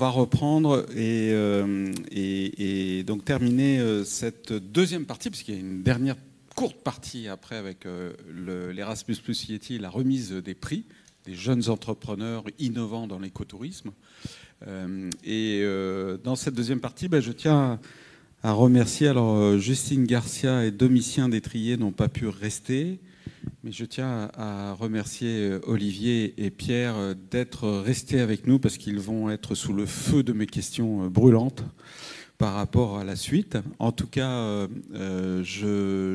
va reprendre et donc terminer cette deuxième partie, puisqu'il y a une dernière courte partie après avec l'Erasmus Plus Yeti, la remise des prix des jeunes entrepreneurs innovants dans l'écotourisme. Dans cette deuxième partie, je tiens à remercier. Alors, Justine Garcia et Domitien Détrier n'ont pas pu rester, mais je tiens à remercier Olivier et Pierre d'être restés avec nous parce qu'ils vont être sous le feu de mes questions brûlantes par rapport à la suite. En tout cas,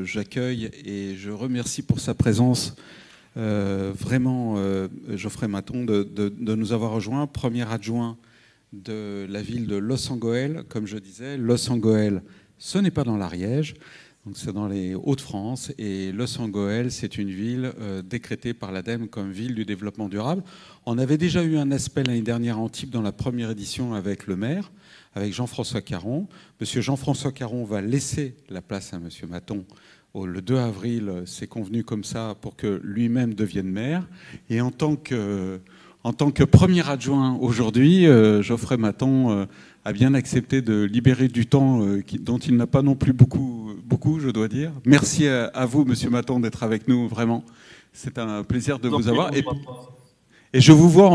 j'accueille et je remercie pour sa présence vraiment Geoffrey Maton de nous avoir rejoints, premier adjoint de la ville de Los Angoël. Comme je disais, Los Angoël, ce n'est pas dans l'Ariège, donc c'est dans les Hauts-de-France. Et Los Angoël, c'est une ville décrétée par l'ADEME comme ville du développement durable. On avait déjà eu un aspect l'année dernière à Antibes dans la première édition avec le maire, avec Jean-François Caron. Monsieur Jean-François Caron va laisser la place à Monsieur Maton. Le 2 avril, c'est convenu comme ça pour que lui-même devienne maire. Et en tant que premier adjoint aujourd'hui, Geoffrey Maton a bien accepté de libérer du temps dont il n'a pas non plus beaucoup, je dois dire. Merci à vous, Monsieur Maton, d'être avec nous, vraiment. C'est un plaisir de vous avoir. Et je vous vois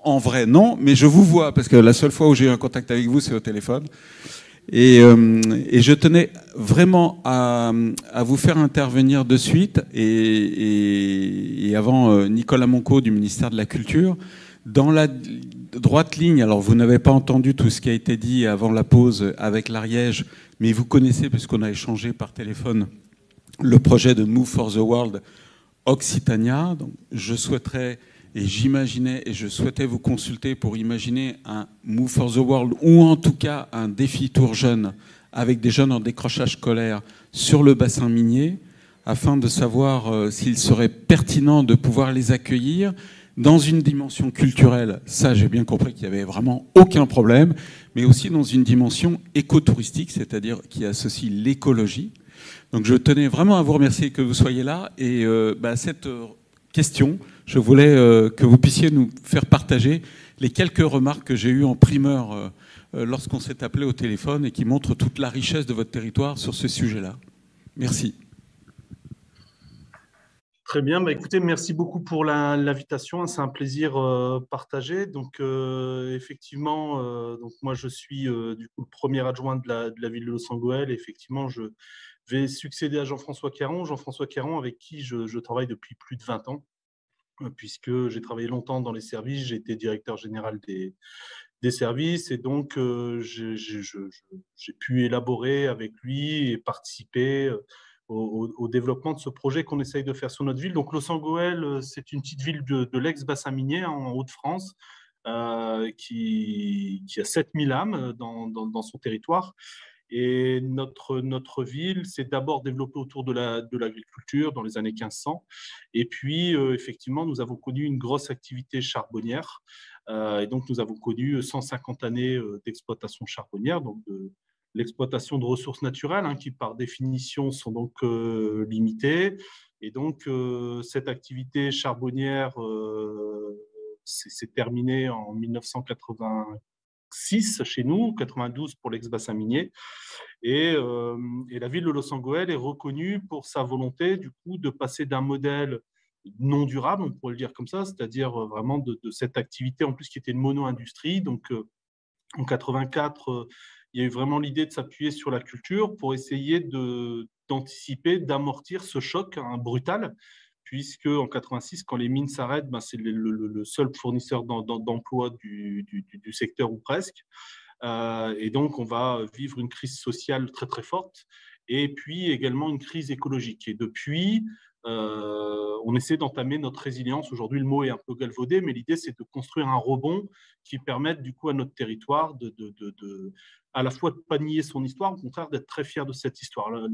en vrai, non, mais je vous vois, parce que la seule fois où j'ai eu un contact avec vous, c'est au téléphone. Et je tenais vraiment à vous faire intervenir de suite, et avant Nicolas Monco du ministère de la Culture, dans la droite ligne. Alors vous n'avez pas entendu tout ce qui a été dit avant la pause avec l'Ariège, mais vous connaissez, puisqu'on a échangé par téléphone, le projet de Move for the World Occitania. Donc je souhaiterais... Et j'imaginais et je souhaitais vous consulter pour imaginer un Move for the World ou en tout cas un défi Tour Jeune avec des jeunes en décrochage scolaire sur le bassin minier afin de savoir s'il serait pertinent de pouvoir les accueillir dans une dimension culturelle. Ça, j'ai bien compris qu'il n'y avait vraiment aucun problème, mais aussi dans une dimension écotouristique, c'est-à-dire qui associe l'écologie. Donc je tenais vraiment à vous remercier que vous soyez là et cette question, je voulais que vous puissiez nous faire partager les quelques remarques que j'ai eues en primeur lorsqu'on s'est appelé au téléphone et qui montrent toute la richesse de votre territoire sur ce sujet-là. Merci. Très bien. Écoutez, merci beaucoup pour l'invitation. C'est un plaisir partagé. Donc, effectivement, donc moi, je suis du coup le premier adjoint de la ville de Los Angeles. Effectivement, je vais succéder à Jean-François Caron. Jean-François Caron, avec qui je travaille depuis plus de 20 ans. Puisque j'ai travaillé longtemps dans les services, j'ai été directeur général des services et donc j'ai pu élaborer avec lui et participer au développement de ce projet qu'on essaye de faire sur notre ville. Donc Los Angoël, c'est une petite ville de l'ex-bassin minier en Hauts-de-France qui a 7000 âmes dans son territoire. Et notre ville s'est d'abord développée autour de l'agriculture dans les années 1500. Et puis, effectivement, nous avons connu une grosse activité charbonnière. Et donc, nous avons connu 150 années d'exploitation charbonnière, donc de l'exploitation de ressources naturelles, qui par définition sont donc limitées. Et donc, cette activité charbonnière s'est terminée en 1986 chez nous, 92 pour l'ex-bassin minier. Et la ville de Los Angeles est reconnue pour sa volonté, du coup, de passer d'un modèle non durable, on pourrait le dire comme ça, c'est-à-dire vraiment de cette activité, en plus, qui était une mono-industrie. Donc, en 84, il y a eu vraiment l'idée de s'appuyer sur la culture pour essayer d'anticiper, d'amortir ce choc brutal, puisque en 86, quand les mines s'arrêtent, c'est le seul fournisseur d'emploi du secteur ou presque. Et donc, on va vivre une crise sociale très, très forte et puis également une crise écologique. Et depuis, on essaie d'entamer notre résilience. Aujourd'hui, le mot est un peu galvaudé, mais l'idée, c'est de construire un rebond qui permette du coup à notre territoire à la fois de ne pas nier son histoire, au contraire d'être très fier de cette histoire-là.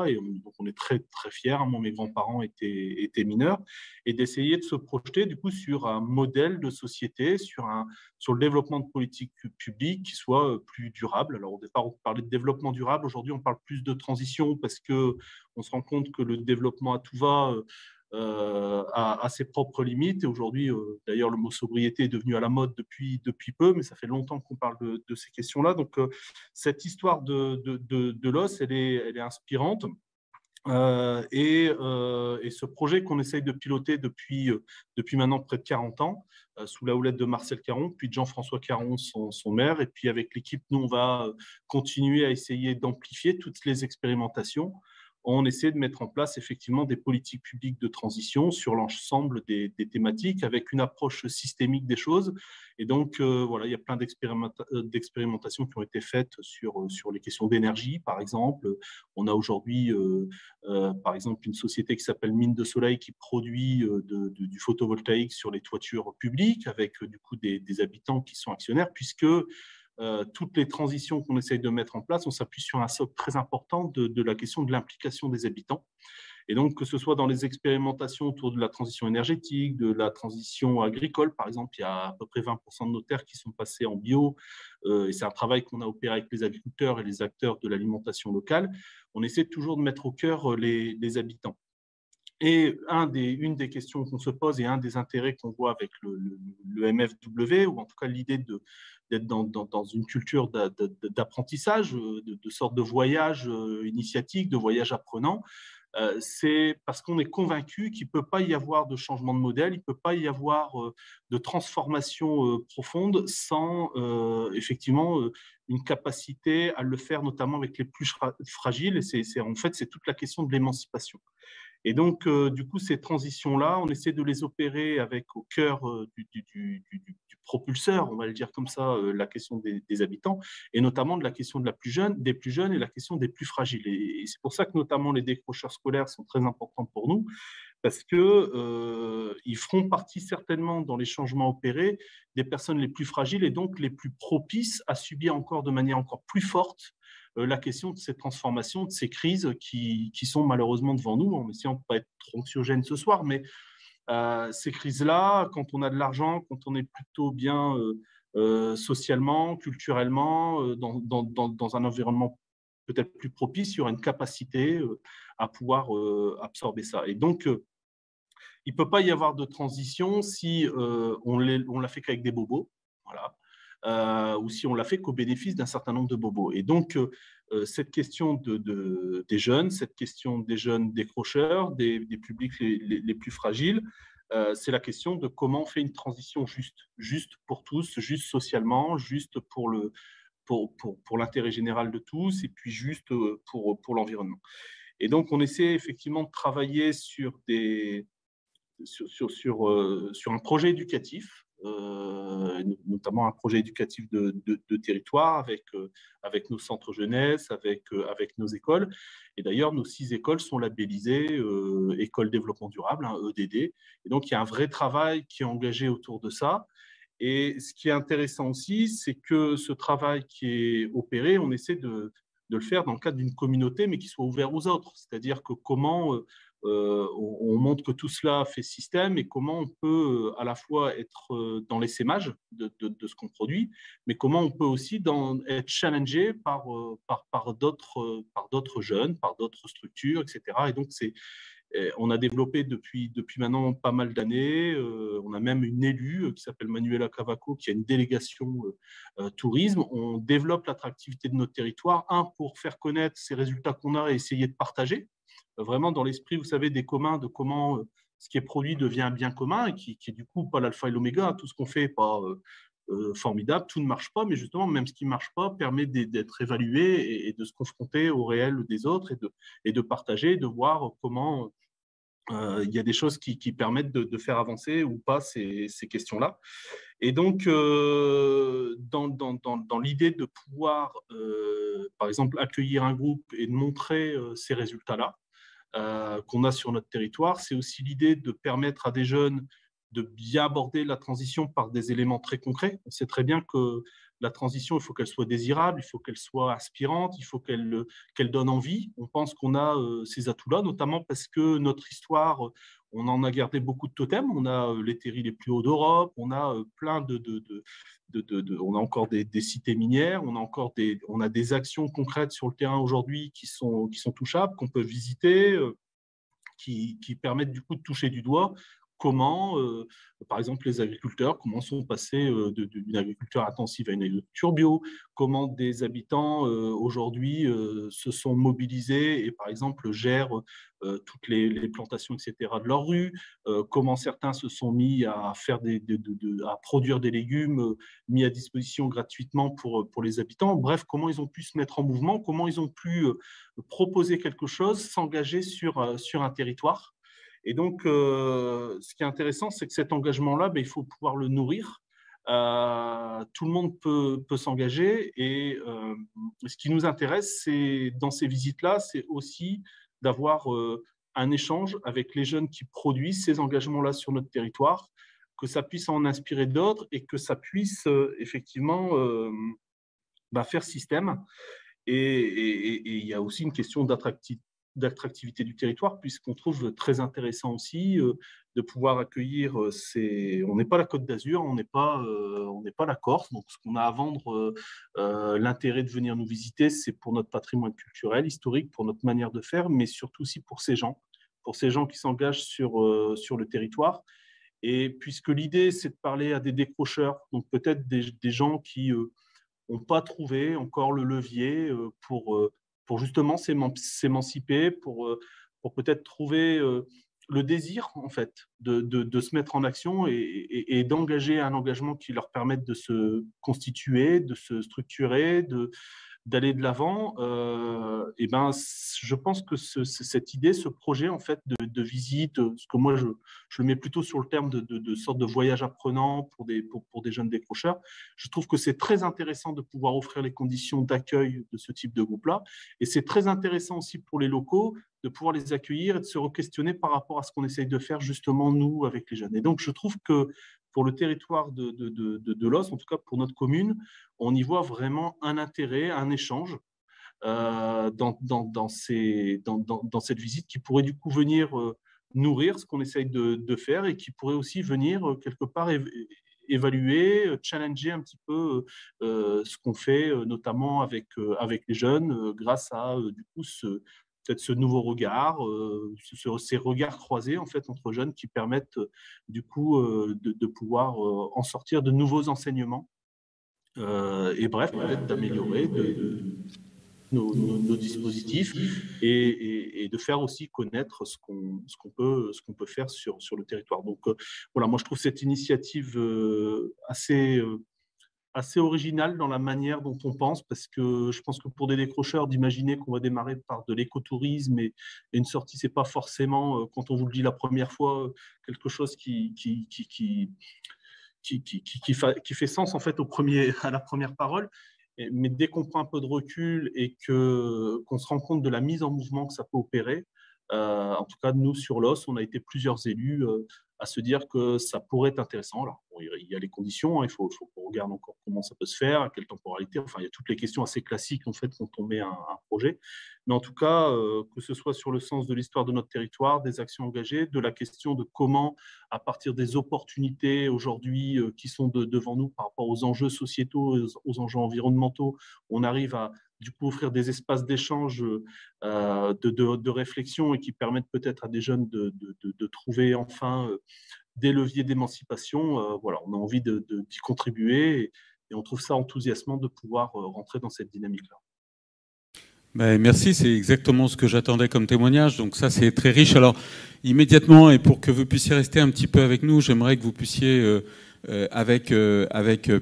Et donc on est très, très fiers. Moi, mes grands-parents étaient mineurs. Et d'essayer de se projeter du coup sur un modèle de société, sur le développement de politiques publiques qui soit plus durable. Alors au départ, on parlait de développement durable. Aujourd'hui, on parle plus de transition parce qu'on se rend compte que le développement à tout va à ses propres limites. Et aujourd'hui, d'ailleurs, le mot sobriété est devenu à la mode depuis peu, mais ça fait longtemps qu'on parle de ces questions-là. Donc, cette histoire de l'os, elle est inspirante. Et ce projet qu'on essaye de piloter depuis maintenant près de 40 ans, sous la houlette de Marcel Caron, puis de Jean-François Caron, son maire, et puis avec l'équipe, nous, on va continuer à essayer d'amplifier toutes les expérimentations. On essaie de mettre en place effectivement des politiques publiques de transition sur l'ensemble des thématiques avec une approche systémique des choses. Et donc, voilà, il y a plein d'expérimentations qui ont été faites sur les questions d'énergie, par exemple. On a aujourd'hui, par exemple, une société qui s'appelle Mine de Soleil qui produit du photovoltaïque sur les toitures publiques avec du coup des habitants qui sont actionnaires, puisque toutes les transitions qu'on essaye de mettre en place, on s'appuie sur un socle très important de la question de l'implication des habitants. Et donc, que ce soit dans les expérimentations autour de la transition énergétique, de la transition agricole, par exemple, il y a à peu près 20% de nos terres qui sont passées en bio, et c'est un travail qu'on a opéré avec les agriculteurs et les acteurs de l'alimentation locale. On essaie toujours de mettre au cœur les habitants. Et une des questions qu'on se pose et un des intérêts qu'on voit avec le MFW, ou en tout cas l'idée d'être dans une culture d'apprentissage, de sorte de voyage initiatique, de voyage apprenant, c'est parce qu'on est convaincu qu'il ne peut pas y avoir de changement de modèle, il ne peut pas y avoir de transformation profonde sans effectivement une capacité à le faire, notamment avec les plus fragiles. Et en fait, c'est toute la question de l'émancipation. Et donc, du coup, ces transitions-là, on essaie de les opérer avec au cœur du propulseur, on va le dire comme ça, la question des habitants, et notamment de la question des plus jeunes et la question des plus fragiles. Et c'est pour ça que notamment les décrocheurs scolaires sont très importants pour nous, parce qu'ils feront partie certainement dans les changements opérés des personnes les plus fragiles et donc les plus propices à subir encore de manière encore plus forte la question de ces transformations, de ces crises qui sont malheureusement devant nous, en essayant de ne pas être trop anxiogène ce soir, mais ces crises-là, quand on a de l'argent, quand on est plutôt bien socialement, culturellement, dans un environnement peut-être plus propice, il y aura une capacité à pouvoir absorber ça. Et donc, il ne peut pas y avoir de transition si on l'a fait qu'avec des bobos. Voilà. Ou si on l'a fait qu'au bénéfice d'un certain nombre de bobos. Et donc, cette question des jeunes, cette question des jeunes décrocheurs, des publics les plus fragiles, c'est la question de comment on fait une transition juste pour tous, juste socialement, juste pour l'intérêt général de tous, et puis juste pour l'environnement. Et donc, on essaie effectivement de travailler sur un projet éducatif, notamment un projet éducatif de territoire avec nos centres jeunesse, avec nos écoles. Et d'ailleurs, nos 6 écoles sont labellisées École Développement Durable, hein, EDD. Et donc, il y a un vrai travail qui est engagé autour de ça. Et ce qui est intéressant aussi, c'est que ce travail qui est opéré, on essaie de le faire dans le cadre d'une communauté, mais qui soit ouvert aux autres. C'est-à-dire que comment on montre que tout cela fait système et comment on peut à la fois être dans l'essaimage de ce qu'on produit, mais comment on peut aussi être challengé par d'autres jeunes, par d'autres structures, etc. Et donc, on a développé depuis maintenant pas mal d'années. On a même une élue qui s'appelle Manuela Cavaco, qui a une délégation tourisme. On développe l'attractivité de notre territoire, pour faire connaître ces résultats qu'on a et essayer de partager vraiment dans l'esprit, vous savez, des communs, de comment ce qui est produit devient un bien commun et qui est du coup pas l'alpha et l'oméga. Tout ce qu'on fait n'est pas formidable, tout ne marche pas, mais justement, même ce qui ne marche pas permet d'être évalué et de se confronter au réel des autres et de partager, de voir comment il y a des choses qui permettent de faire avancer ou pas ces questions-là. Et donc, dans l'idée de pouvoir, par exemple, accueillir un groupe et de montrer ces résultats-là, qu'on a sur notre territoire. C'est aussi l'idée de permettre à des jeunes de bien aborder la transition par des éléments très concrets. On sait très bien que la transition, il faut qu'elle soit désirable, il faut qu'elle soit inspirante, il faut qu'elle donne envie. On pense qu'on a ces atouts-là, notamment parce que notre histoire, on en a gardé beaucoup de totems. On a les terris les plus hauts d'Europe, on a plein on a encore des cités minières, on a des actions concrètes sur le terrain aujourd'hui qui sont touchables, qu'on peut visiter. qui permettent du coup de toucher du doigt comment, par exemple, les agriculteurs, comment sont passés d'une agriculture intensive à une agriculture bio, comment des habitants aujourd'hui se sont mobilisés et, par exemple, gèrent toutes les plantations, etc., de leur rue, comment certains se sont mis à à produire des légumes mis à disposition gratuitement pour les habitants. Bref, comment ils ont pu se mettre en mouvement, comment ils ont pu proposer quelque chose, s'engager sur un territoire. Et donc, ce qui est intéressant, c'est que cet engagement-là, il faut pouvoir le nourrir. Tout le monde peut s'engager. Et ce qui nous intéresse, c'est dans ces visites-là, c'est aussi d'avoir un échange avec les jeunes qui produisent ces engagements-là sur notre territoire, que ça puisse en inspirer d'autres et que ça puisse effectivement faire système. Et il y a aussi une question d'attractivité du territoire, puisqu'on trouve très intéressant aussi de pouvoir accueillir on n'est pas la Côte d'Azur, on n'est pas la Corse, donc ce qu'on a à vendre, l'intérêt de venir nous visiter, c'est pour notre patrimoine culturel, historique, pour notre manière de faire, mais surtout aussi pour ces gens qui s'engagent sur le territoire. Et puisque l'idée, c'est de parler à des décrocheurs, donc peut-être des gens qui n'ont pas trouvé encore le levier pour justement s'émanciper, pour peut-être trouver le désir, en fait, de se mettre en action et d'engager un engagement qui leur permette de se constituer, de se structurer, d'aller de l'avant. Je pense que cette idée, ce projet en fait de visite, ce que moi je le mets plutôt sur le terme de sorte de voyage apprenant pour des jeunes décrocheurs, je trouve que c'est très intéressant de pouvoir offrir les conditions d'accueil de ce type de groupe-là. Et c'est très intéressant aussi pour les locaux de pouvoir les accueillir et de se re-questionner par rapport à ce qu'on essaye de faire justement nous avec les jeunes. Et donc je trouve que pour le territoire de Los, en tout cas pour notre commune, on y voit vraiment un intérêt, un échange dans cette visite qui pourrait du coup venir nourrir ce qu'on essaye de faire et qui pourrait aussi venir quelque part évaluer, challenger un petit peu ce qu'on fait, notamment avec les jeunes, grâce à du coup peut-être ce nouveau regard, ces regards croisés en fait entre jeunes qui permettent du coup de pouvoir en sortir de nouveaux enseignements et bref, peut-être d'améliorer nos dispositifs et de faire aussi connaître ce qu'on peut faire sur le territoire. Donc voilà, moi je trouve cette initiative assez originale dans la manière dont on pense, parce que je pense que pour des décrocheurs, d'imaginer qu'on va démarrer par de l'écotourisme et une sortie, c'est pas forcément, quand on vous le dit la première fois, quelque chose qui fait sens en fait à la première parole. Mais dès qu'on prend un peu de recul et qu'on se rend compte de la mise en mouvement que ça peut opérer, en tout cas, nous, sur Los, on a été plusieurs élus à se dire que ça pourrait être intéressant. Alors, bon, il y a les conditions, il faut qu'on regarde encore comment ça peut se faire, à quelle temporalité. Enfin, il y a toutes les questions assez classiques en fait, quand on met un projet. Mais en tout cas, que ce soit sur le sens de l'histoire de notre territoire, des actions engagées, de la question de comment, à partir des opportunités aujourd'hui qui sont devant nous par rapport aux enjeux sociétaux, aux enjeux environnementaux, on arrive à du coup offrir des espaces d'échange, de réflexion et qui permettent peut-être à des jeunes de trouver enfin des leviers d'émancipation. Voilà, on a envie d'y contribuer et on trouve ça enthousiasmant de pouvoir rentrer dans cette dynamique-là. Merci, c'est exactement ce que j'attendais comme témoignage, donc ça c'est très riche. Alors immédiatement, et pour que vous puissiez rester un petit peu avec nous, j'aimerais que vous puissiez avec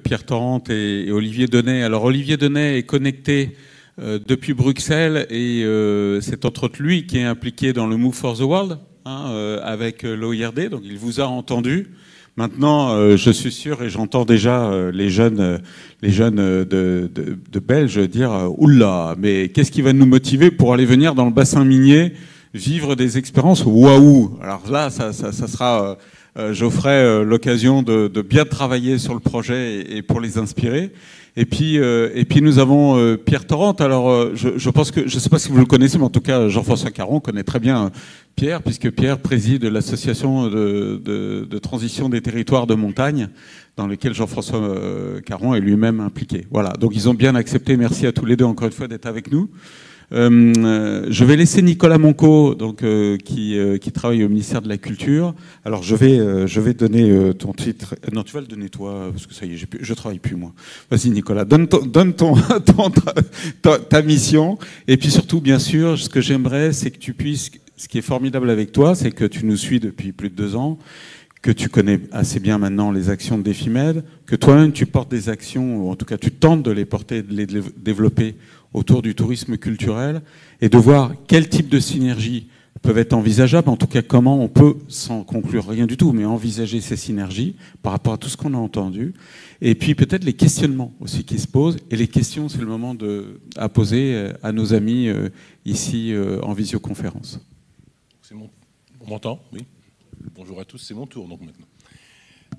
Pierre Torrente et Olivier Denay. Alors Olivier Denay est connecté depuis Bruxelles et c'est entre autres lui qui est impliqué dans le Move for the World avec l'OIRD, donc il vous a entendu. Maintenant, je suis sûr et j'entends déjà les jeunes de Belges dire « Oula, mais qu'est-ce qui va nous motiver pour aller venir dans le bassin minier, vivre des expériences waouh !» Alors là, ça sera, j'offrais l'occasion de bien travailler sur le projet et pour les inspirer. Et puis nous avons Pierre Torrente. Alors je pense que, je ne sais pas si vous le connaissez, mais en tout cas Jean-François Caron connaît très bien Pierre, puisque Pierre préside l'association de transition des territoires de montagne, dans lequel Jean-François Caron est lui-même impliqué. Voilà, donc ils ont bien accepté. Merci à tous les deux encore une fois d'être avec nous. Je vais laisser Nicolas Monco, donc, qui travaille au ministère de la Culture. Alors, je vais donner ton titre. Non, tu vas le donner toi, parce que ça y est, je travaille plus, moi. Vas-y, Nicolas, donne ta mission. Et puis surtout, bien sûr, ce que j'aimerais, c'est que tu puisses... Ce qui est formidable avec toi, c'est que tu nous suis depuis plus de 2 ans, que tu connais assez bien maintenant les actions de Defimed, que toi-même tu portes des actions, ou en tout cas tu tentes de les porter, de les développer autour du tourisme culturel, et de voir quel type de synergies peuvent être envisageables, en tout cas comment on peut, sans conclure rien du tout, mais envisager ces synergies par rapport à tout ce qu'on a entendu, et puis peut-être les questionnements aussi qui se posent, et les questions c'est le moment à poser à nos amis ici en visioconférence. On m'entend? Oui. Bonjour à tous, c'est mon tour donc maintenant.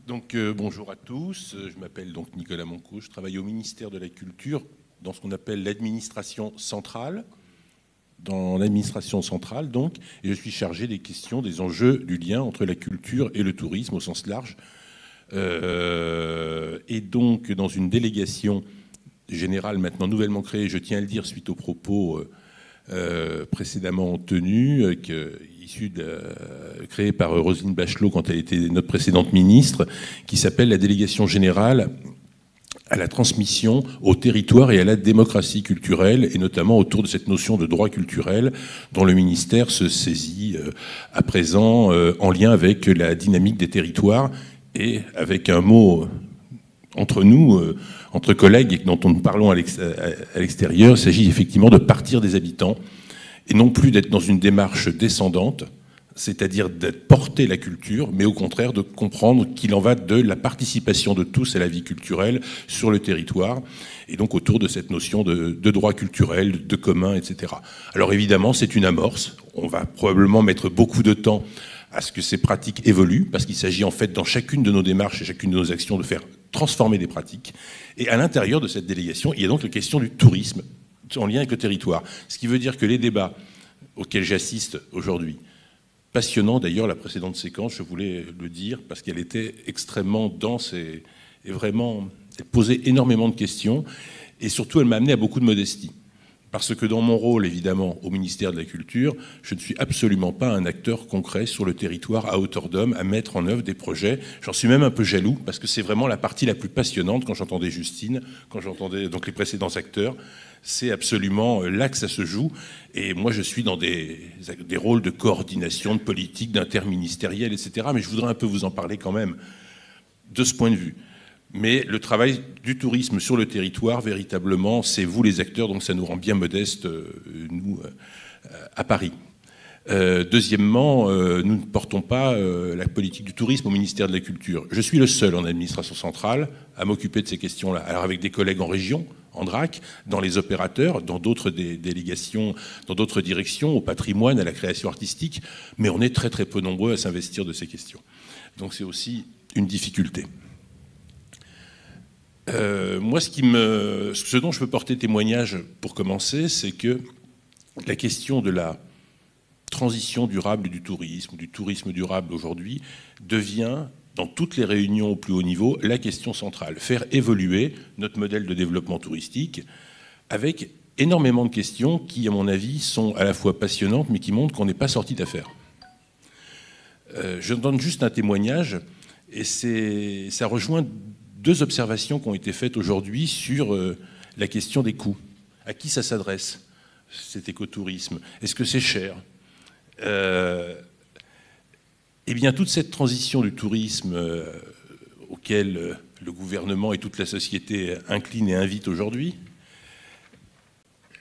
Donc bonjour à tous, je m'appelle donc Nicolas Monco, je travaille au ministère de la Culture dans ce qu'on appelle l'administration centrale. Dans l'administration centrale donc, et je suis chargé des questions, des enjeux du lien entre la culture et le tourisme au sens large. Et donc dans une délégation générale maintenant nouvellement créée, je tiens à le dire suite aux propos précédemment tenus, créée par Roselyne Bachelot quand elle était notre précédente ministre, qui s'appelle la délégation générale à la transmission au territoire et à la démocratie culturelle, et notamment autour de cette notion de droit culturel dont le ministère se saisit à présent en lien avec la dynamique des territoires et avec un mot entre nous, entre collègues, et dont nous parlons à l'extérieur, il s'agit effectivement de partir des habitants et non plus d'être dans une démarche descendante, c'est-à-dire de porter la culture, mais au contraire de comprendre qu'il en va de la participation de tous à la vie culturelle sur le territoire, et donc autour de cette notion de droit culturel, de commun, etc. Alors évidemment, c'est une amorce. On va probablement mettre beaucoup de temps à ce que ces pratiques évoluent, parce qu'il s'agit en fait dans chacune de nos démarches et chacune de nos actions de faire transformer des pratiques. Et à l'intérieur de cette délégation, il y a donc la question du tourisme en lien avec le territoire. Ce qui veut dire que les débats auxquels j'assiste aujourd'hui, passionnant d'ailleurs la précédente séquence, je voulais le dire, parce qu'elle était extrêmement dense et vraiment, elle posait énormément de questions, et surtout elle m'a amené à beaucoup de modestie. Parce que dans mon rôle, évidemment, au ministère de la Culture, je ne suis absolument pas un acteur concret sur le territoire à hauteur d'homme, à mettre en œuvre des projets. J'en suis même un peu jaloux, parce que c'est vraiment la partie la plus passionnante quand j'entendais Justine, quand j'entendais donc les précédents acteurs. C'est absolument là que ça se joue. Et moi, je suis dans des rôles de coordination, de politique, d'interministériel, etc. Mais je voudrais un peu vous en parler quand même de ce point de vue. Mais le travail du tourisme sur le territoire, véritablement, c'est vous les acteurs, donc ça nous rend bien modestes, nous, à Paris. Deuxièmement, nous ne portons pas la politique du tourisme au ministère de la Culture. Je suis le seul en administration centrale à m'occuper de ces questions-là. Alors avec des collègues en région, en DRAC, dans les opérateurs, dans d'autres délégations, dans d'autres directions, au patrimoine, à la création artistique, mais on est très très peu nombreux à s'investir de ces questions. Donc c'est aussi une difficulté. Moi, ce dont je peux porter témoignage pour commencer, c'est que la question de la transition durable du tourisme durable aujourd'hui, devient, dans toutes les réunions au plus haut niveau, la question centrale. Faire évoluer notre modèle de développement touristique avec énormément de questions qui, à mon avis, sont à la fois passionnantes, mais qui montrent qu'on n'est pas sorti d'affaire. Je donne juste un témoignage, et ça rejoint 2 observations qui ont été faites aujourd'hui sur la question des coûts. À qui ça s'adresse, cet écotourisme? Est-ce que c'est cher? Eh bien, toute cette transition du tourisme auquel le gouvernement et toute la société inclinent et invitent aujourd'hui,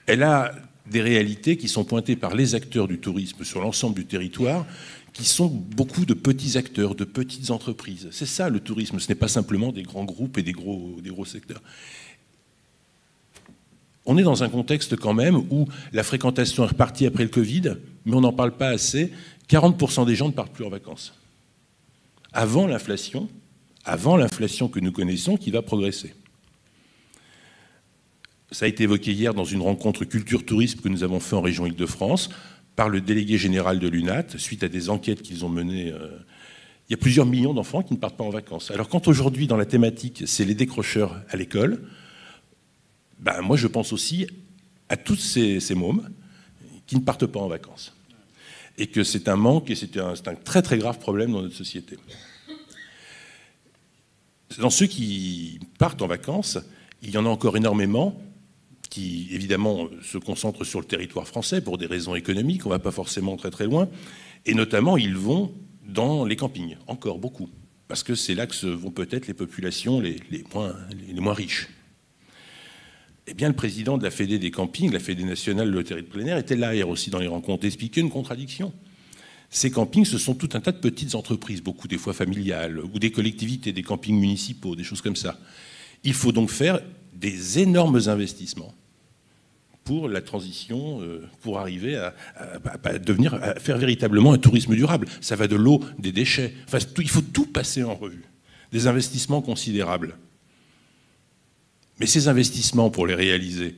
elle a des réalités qui sont pointées par les acteurs du tourisme sur l'ensemble du territoire, qui sont beaucoup de petits acteurs, de petites entreprises. C'est ça le tourisme, ce n'est pas simplement des grands groupes et des gros secteurs. On est dans un contexte quand même où la fréquentation est repartie après le Covid, mais on n'en parle pas assez. 40% des gens ne partent plus en vacances. Avant l'inflation que nous connaissons, qui va progresser. Ça a été évoqué hier dans une rencontre culture-tourisme que nous avons fait en région Île-de-France, par le délégué général de l'UNAT, suite à des enquêtes qu'ils ont menées. Il y a plusieurs millions d'enfants qui ne partent pas en vacances. Alors quand aujourd'hui, dans la thématique, c'est les décrocheurs à l'école, ben moi je pense aussi à tous ces mômes qui ne partent pas en vacances. Et que c'est un manque et c'est un très très grave problème dans notre société. Dans ceux qui partent en vacances, il y en a encore énormément qui, évidemment, se concentrent sur le territoire français pour des raisons économiques, on ne va pas forcément très très loin, et notamment ils vont dans les campings, encore beaucoup, parce que c'est là que vont peut-être les populations les moins riches. Eh bien, le président de la Fédé des campings, la Fédé nationale de l'hôtellerie de plein air, était là hier aussi dans les rencontres, expliquait une contradiction. Ces campings, ce sont tout un tas de petites entreprises, beaucoup des fois familiales, ou des collectivités, des campings municipaux, des choses comme ça. Il faut donc faire des énormes investissements pour la transition, pour arriver à faire véritablement un tourisme durable. Ça va de l'eau, des déchets. Enfin, il faut tout passer en revue. Des investissements considérables. Mais ces investissements, pour les réaliser,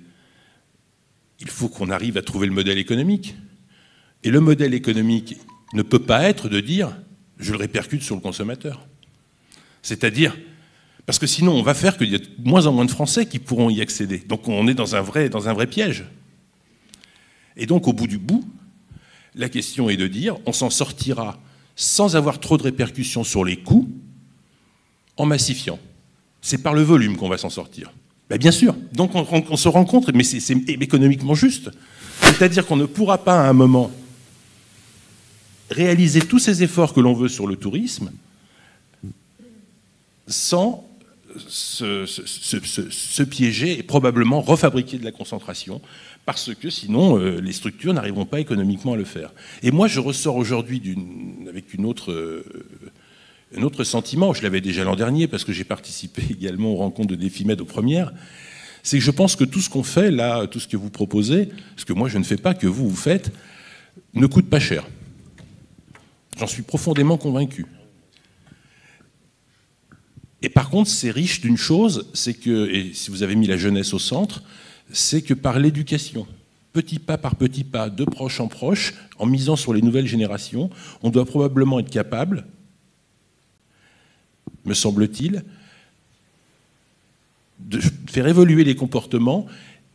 il faut qu'on arrive à trouver le modèle économique. Et le modèle économique ne peut pas être de dire « je le répercute sur le consommateur ». C'est-à-dire, parce que sinon on va faire qu'il y a de moins en moins de Français qui pourront y accéder. Donc on est dans un vrai piège. Et donc au bout du bout, la question est de dire on s'en sortira sans avoir trop de répercussions sur les coûts en massifiant. C'est par le volume qu'on va s'en sortir. Ben bien sûr, donc on se rend compte, mais c'est économiquement juste. C'est-à-dire qu'on ne pourra pas à un moment réaliser tous ces efforts que l'on veut sur le tourisme sans se piéger et probablement refabriquer de la concentration, parce que sinon les structures n'arriveront pas économiquement à le faire. Et moi je ressors aujourd'hui avec un autre sentiment, je l'avais déjà l'an dernier parce que j'ai participé également aux rencontres de Défimed aux premières, c'est que je pense que tout ce qu'on fait là, tout ce que vous proposez, ce que moi je ne fais pas, que vous faites, ne coûte pas cher. J'en suis profondément convaincu. Et par contre, c'est riche d'une chose, c'est que, et si vous avez mis la jeunesse au centre, c'est que par l'éducation, petit pas par petit pas, de proche en proche, en misant sur les nouvelles générations, on doit probablement être capable, me semble-t-il, de faire évoluer les comportements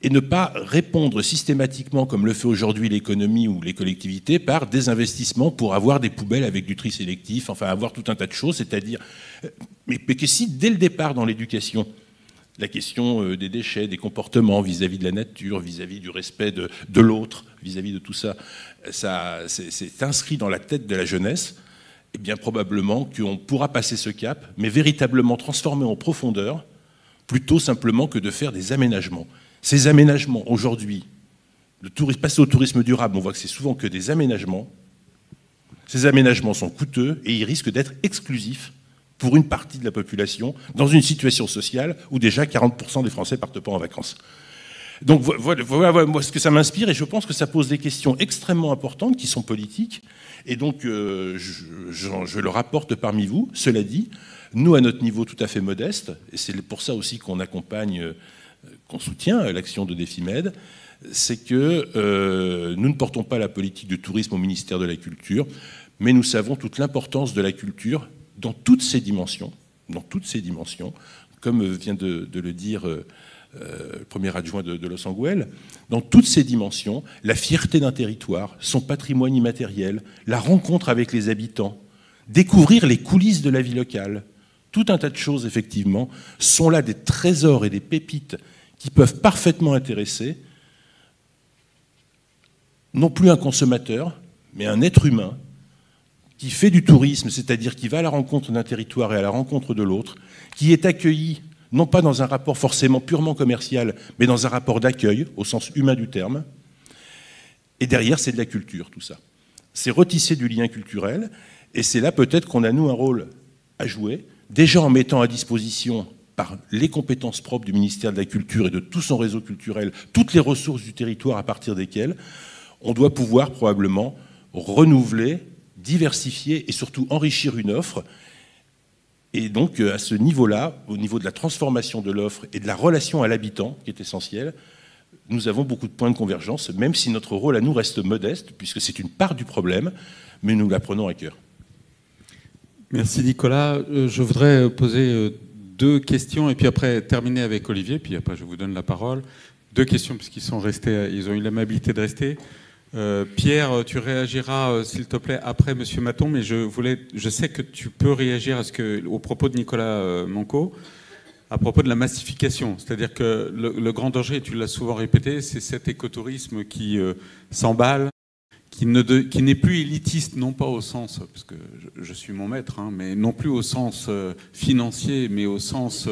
et ne pas répondre systématiquement, comme le fait aujourd'hui l'économie ou les collectivités, par des investissements pour avoir des poubelles avec du tri sélectif, enfin avoir tout un tas de choses, c'est-à-dire... Mais que si, dès le départ dans l'éducation, la question des déchets, des comportements vis-à-vis de la nature, vis-à-vis du respect de l'autre, vis-à-vis de tout ça, c'est inscrit dans la tête de la jeunesse, eh bien probablement qu'on pourra passer ce cap, mais véritablement transformer en profondeur, plutôt simplement que de faire des aménagements. Ces aménagements, aujourd'hui, passer au tourisme durable, on voit que c'est souvent que des aménagements. Ces aménagements sont coûteux et ils risquent d'être exclusifs pour une partie de la population dans une situation sociale où déjà 40% des Français ne partent pas en vacances. Donc voilà moi, ce que ça m'inspire, et je pense que ça pose des questions extrêmement importantes qui sont politiques, et donc je le rapporte parmi vous. Cela dit, nous, à notre niveau tout à fait modeste, et c'est pour ça aussi qu'on accompagne... qu'on soutient l'action de Défimed, c'est que nous ne portons pas la politique du tourisme au ministère de la Culture, mais nous savons toute l'importance de la culture dans toutes ses dimensions, comme vient de le dire le premier adjoint de Los Angeles, dans toutes ses dimensions, la fierté d'un territoire, son patrimoine immatériel, la rencontre avec les habitants, découvrir les coulisses de la vie locale, tout un tas de choses, effectivement, sont là des trésors et des pépites qui peuvent parfaitement intéresser non plus un consommateur, mais un être humain qui fait du tourisme, c'est-à-dire qui va à la rencontre d'un territoire et à la rencontre de l'autre, qui est accueilli, non pas dans un rapport forcément purement commercial, mais dans un rapport d'accueil, au sens humain du terme. Et derrière, c'est de la culture, tout ça. C'est retisser du lien culturel, et c'est là peut-être qu'on a, nous, un rôle à jouer, déjà en mettant à disposition, par les compétences propres du ministère de la Culture et de tout son réseau culturel, toutes les ressources du territoire à partir desquelles on doit pouvoir probablement renouveler, diversifier et surtout enrichir une offre. Et donc, à ce niveau-là, au niveau de la transformation de l'offre et de la relation à l'habitant, qui est essentielle, nous avons beaucoup de points de convergence, même si notre rôle à nous reste modeste, puisque c'est une part du problème, mais nous la prenons à cœur. Merci Nicolas. Je voudrais poser deux questions et puis après terminer avec Olivier, puis après je vous donne la parole. Deux questions, puisqu'ils sont restés, ils ont eu l'amabilité de rester. Pierre, tu réagiras, s'il te plaît, après M. Maton, mais je sais que tu peux réagir aux propos de Nicolas Manco, à propos de la massification. C'est-à-dire que le grand danger, et tu l'as souvent répété, c'est cet écotourisme qui s'emballe, qui n'est plus élitiste, non pas au sens, parce que je suis mon maître, hein, mais non plus au sens financier, mais au sens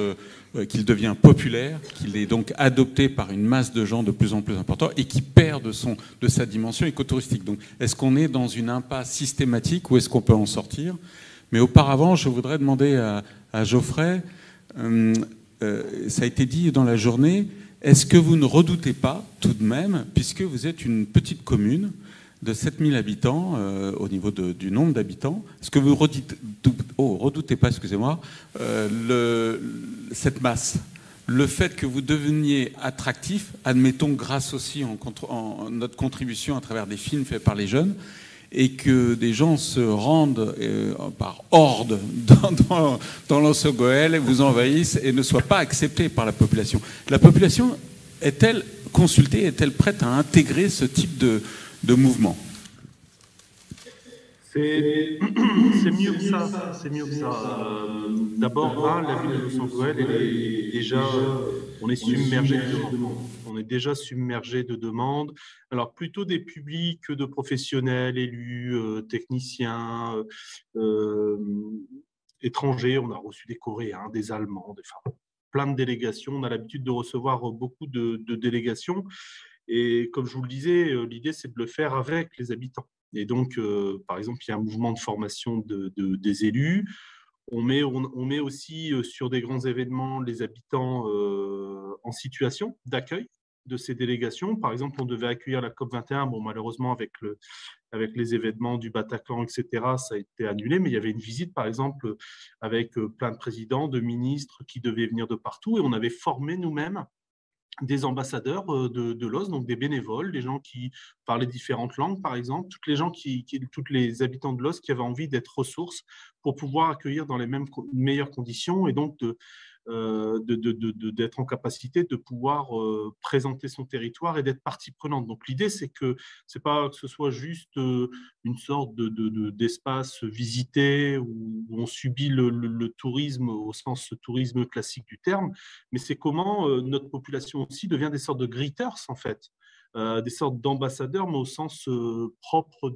qu'il devient populaire, qu'il est donc adopté par une masse de gens de plus en plus importante et qui perd de sa dimension écotouristique. Donc, est-ce qu'on est dans une impasse systématique ou est-ce qu'on peut en sortir? Mais auparavant, je voudrais demander à Geoffrey, ça a été dit dans la journée, est-ce que vous ne redoutez pas, tout de même, puisque vous êtes une petite commune de 7000 habitants au niveau du nombre d'habitants, est-ce que vous redoutez pas, excusez-moi, cette masse, le fait que vous deveniez attractif, admettons grâce aussi en notre contribution à travers des films faits par les jeunes, et que des gens se rendent par horde dans l'Ossongoël, vous envahissent et ne soient pas acceptés par la population. La population est-elle consultée, est-elle prête à intégrer ce type de mouvement? C'est mieux que ça. C'est mieux que ça. D'abord, la ville de l'Ossongoël, on est submergé de demandes. On est déjà submergé de demandes. Alors, plutôt des publics que de professionnels, élus, techniciens, étrangers. On a reçu des Coréens, des Allemands, plein de délégations. On a l'habitude de recevoir beaucoup de délégations. Et comme je vous le disais, l'idée, c'est de le faire avec les habitants. Et donc, par exemple, il y a un mouvement de formation des élus. On met aussi sur des grands événements les habitants en situation d'accueil de ces délégations. Par exemple, on devait accueillir la COP21. Bon, malheureusement, avec les événements du Bataclan, etc., ça a été annulé. Mais il y avait une visite, par exemple, avec plein de présidents, de ministres qui devaient venir de partout. Et on avait formé nous-mêmes des ambassadeurs de l'OSS, donc des bénévoles, des gens qui parlaient différentes langues, par exemple, tous les habitants de l'OSS qui avaient envie d'être ressources pour pouvoir accueillir dans les meilleures conditions et donc d'être en capacité de pouvoir présenter son territoire et d'être partie prenante. Donc l'idée, c'est que ce soit juste une sorte d'espace visité où on subit le tourisme au sens tourisme classique du terme, mais c'est comment notre population aussi devient des sortes de greeters, en fait. Des sortes d'ambassadeurs, mais au sens propre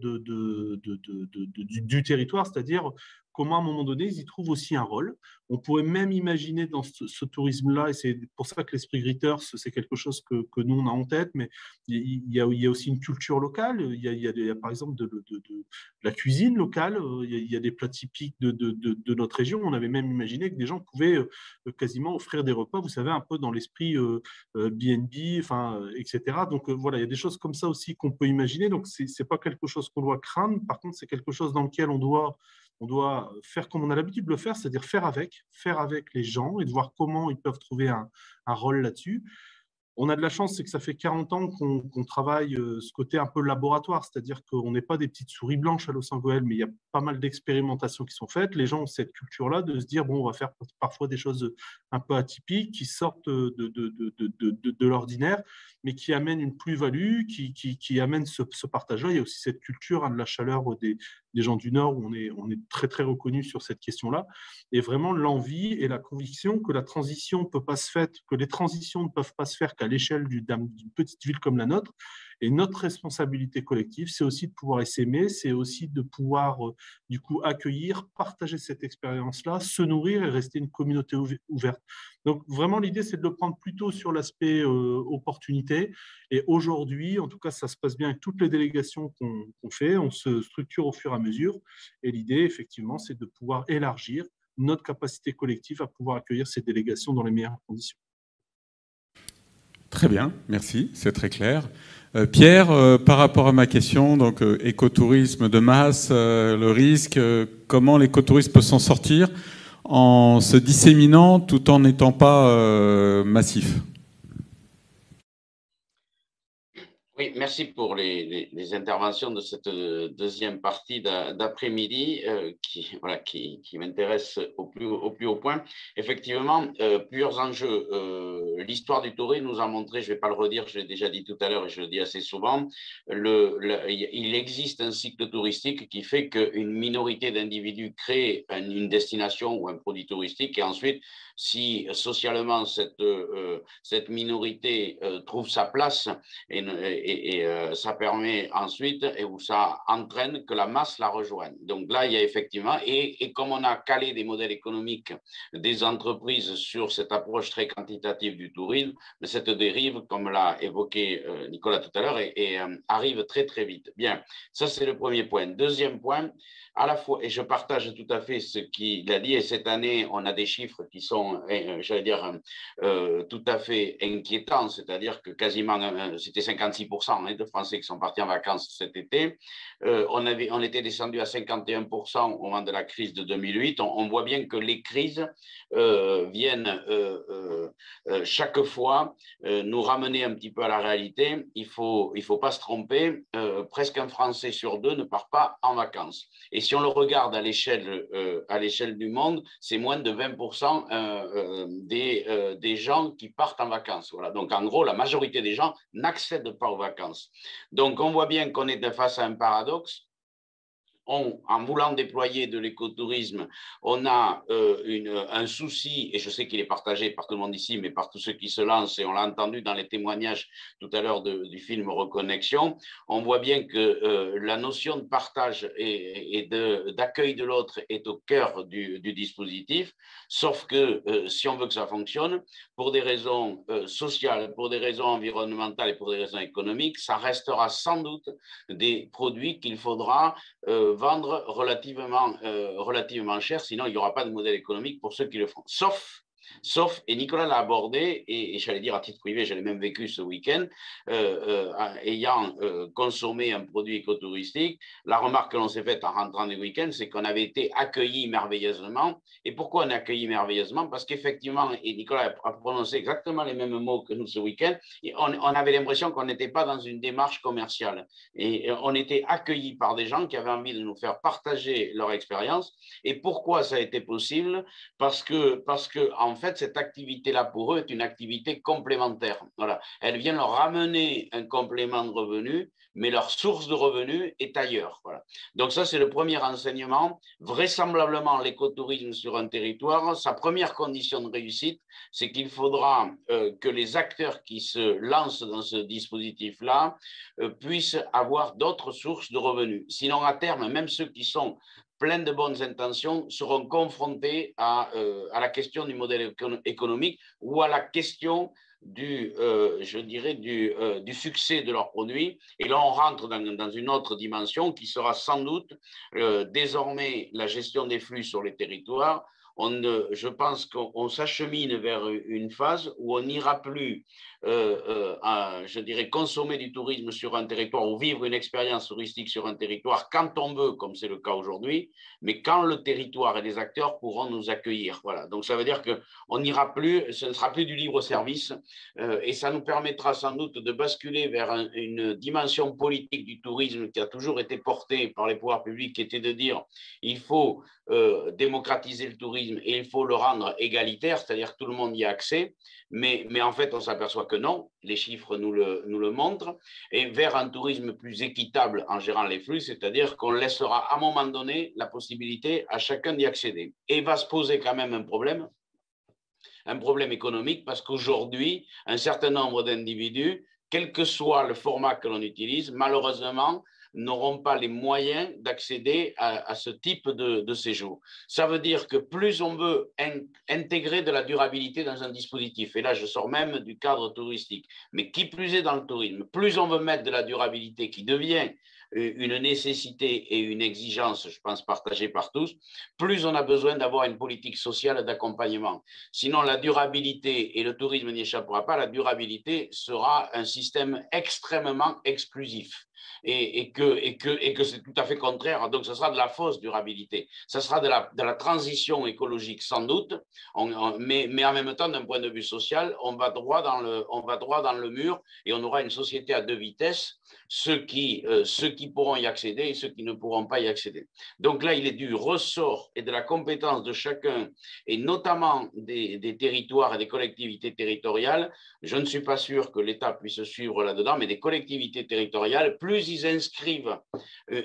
du territoire, c'est-à-dire comment à un moment donné, ils y trouvent aussi un rôle. On pourrait même imaginer dans ce tourisme-là, et c'est pour ça que l'esprit Greeters, c'est quelque chose que nous, on a en tête, mais il y a aussi une culture locale. Il y a par exemple de la cuisine locale, il y a des plats typiques de notre région. On avait même imaginé que des gens pouvaient quasiment offrir des repas, vous savez, un peu dans l'esprit B&B, etc. Donc voilà, il y a des choses comme ça aussi qu'on peut imaginer. Donc c'est pas quelque chose qu'on doit craindre. Par contre, c'est quelque chose dans lequel on doit faire comme on a l'habitude de le faire, c'est-à-dire faire avec les gens et de voir comment ils peuvent trouver un rôle là-dessus. On a de la chance, c'est que ça fait 40 ans qu'on travaille ce côté un peu laboratoire, c'est-à-dire qu'on n'est pas des petites souris blanches à l'Ossongoël, mais il y a pas mal d'expérimentations qui sont faites. Les gens ont cette culture-là de se dire, bon, on va faire parfois des choses un peu atypiques, qui sortent de l'ordinaire, mais qui amènent une plus-value, qui amènent ce partage-là. Il y a aussi cette culture de la chaleur des gens du Nord, où on est très, très reconnus sur cette question-là. Et vraiment l'envie et la conviction que la transition ne peut pas se faire, que les transitions ne peuvent pas se faire qu'à l'échelle d'une petite ville comme la nôtre. Et notre responsabilité collective, c'est aussi de pouvoir s'aimer, c'est aussi de pouvoir du coup accueillir, partager cette expérience-là, se nourrir et rester une communauté ouverte. Donc vraiment l'idée, c'est de le prendre plutôt sur l'aspect opportunité. Et aujourd'hui, en tout cas, ça se passe bien avec toutes les délégations qu'on fait, on se structure au fur et à mesure. Et l'idée, effectivement, c'est de pouvoir élargir notre capacité collective à pouvoir accueillir ces délégations dans les meilleures conditions. Très bien, merci, c'est très clair. Pierre, par rapport à ma question, donc écotourisme de masse, le risque, comment l'écotourisme peut s'en sortir en se disséminant tout en n'étant pas massif? Oui, merci pour les interventions de cette deuxième partie d'après-midi voilà, qui m'intéresse au plus haut point. Effectivement, plusieurs enjeux. L'histoire du tourisme nous a montré, je ne vais pas le redire, je l'ai déjà dit tout à l'heure et je le dis assez souvent, il existe un cycle touristique qui fait qu'une minorité d'individus crée une destination ou un produit touristique et ensuite, si socialement cette minorité trouve sa place ça permet ensuite, ou ça entraîne que la masse la rejoigne. Donc là, il y a effectivement, et comme on a calé des modèles économiques des entreprises sur cette approche très quantitative du tourisme, cette dérive, comme l'a évoqué Nicolas tout à l'heure, arrive très très vite. Bien, ça c'est le premier point. Deuxième point, à la fois, et je partage tout à fait ce qu'il a dit, et cette année, on a des chiffres qui sont, j'allais dire, tout à fait inquiétants, c'est-à-dire que quasiment, c'était 56% de Français qui sont partis en vacances cet été. On était descendu à 51% au moment de la crise de 2008. On voit bien que les crises viennent chaque fois nous ramener un petit peu à la réalité. Il faut pas se tromper. Presque un Français sur deux ne part pas en vacances. Et si on le regarde à l'échelle du monde, c'est moins de 20% des gens qui partent en vacances. Voilà. Donc, en gros, la majorité des gens n'accèdent pas aux vacances. Donc, on voit bien qu'on est face à un paradoxe. En voulant déployer de l'écotourisme, on a un souci, et je sais qu'il est partagé par tout le monde ici, mais par tous ceux qui se lancent, et on l'a entendu dans les témoignages tout à l'heure du film Reconnexion, on voit bien que la notion de partage et d'accueil de l'autre est au cœur du dispositif, sauf que si on veut que ça fonctionne, pour des raisons sociales, pour des raisons environnementales et pour des raisons économiques, ça restera sans doute des produits qu'il faudra vendre relativement cher, sinon il n'y aura pas de modèle économique pour ceux qui le font. Sauf, et Nicolas l'a abordé, et j'allais dire à titre privé, je l'ai même vécu ce week-end, ayant consommé un produit écotouristique, la remarque que l'on s'est faite en rentrant du week-end, c'est qu'on avait été accueillis merveilleusement. Et pourquoi on est accueillis merveilleusement? Parce qu'effectivement, et Nicolas a prononcé exactement les mêmes mots que nous ce week-end, on avait l'impression qu'on n'était pas dans une démarche commerciale. Et on était accueillis par des gens qui avaient envie de nous faire partager leur expérience. Et pourquoi ça a été possible? Parce que en fait, cette activité-là, pour eux, est une activité complémentaire. Voilà. Elle vient leur ramener un complément de revenus, mais leur source de revenus est ailleurs. Voilà. Donc ça, c'est le premier enseignement. Vraisemblablement, l'écotourisme sur un territoire, sa première condition de réussite, c'est qu'il faudra que les acteurs qui se lancent dans ce dispositif-là puissent avoir d'autres sources de revenus. Sinon, à terme, même ceux qui sont pleins de bonnes intentions seront confrontés à la question du modèle économique ou à la question du succès de leurs produits. Et là, on rentre dans une autre dimension qui sera sans doute désormais la gestion des flux sur les territoires. Je pense qu'on s'achemine vers une phase où on n'ira plus, consommer du tourisme sur un territoire ou vivre une expérience touristique sur un territoire quand on veut, comme c'est le cas aujourd'hui, mais quand le territoire et les acteurs pourront nous accueillir. Voilà. Donc ça veut dire qu'on n'ira plus, ce ne sera plus du libre service, et ça nous permettra sans doute de basculer vers une dimension politique du tourisme qui a toujours été portée par les pouvoirs publics, qui était de dire il faut démocratiser le tourisme et il faut le rendre égalitaire, c'est-à-dire que tout le monde y a accès, mais en fait on s'aperçoit que non, les chiffres nous le montrent, et vers un tourisme plus équitable en gérant les flux, c'est-à-dire qu'on laissera à un moment donné la possibilité à chacun d'y accéder. Et il va se poser quand même un problème économique, parce qu'aujourd'hui, un certain nombre d'individus, quel que soit le format que l'on utilise, malheureusement, n'auront pas les moyens d'accéder à ce type de séjour. Ça veut dire que plus on veut intégrer de la durabilité dans un dispositif, et là je sors même du cadre touristique, mais qui plus est dans le tourisme, plus on veut mettre de la durabilité qui devient une nécessité et une exigence, je pense, partagée par tous, plus on a besoin d'avoir une politique sociale d'accompagnement. Sinon, la durabilité, et le tourisme n'y échappera pas, la durabilité sera un système extrêmement exclusif. et que c'est tout à fait contraire. Donc, ce sera de la fausse durabilité. Ce sera de la transition écologique, sans doute, mais en même temps, d'un point de vue social, on va droit dans le mur et on aura une société à deux vitesses, ceux qui pourront y accéder et ceux qui ne pourront pas y accéder. Donc là, il est du ressort et de la compétence de chacun, et notamment des territoires et des collectivités territoriales. Je ne suis pas sûr que l'État puisse suivre là-dedans, mais des collectivités territoriales, plus ils inscrivent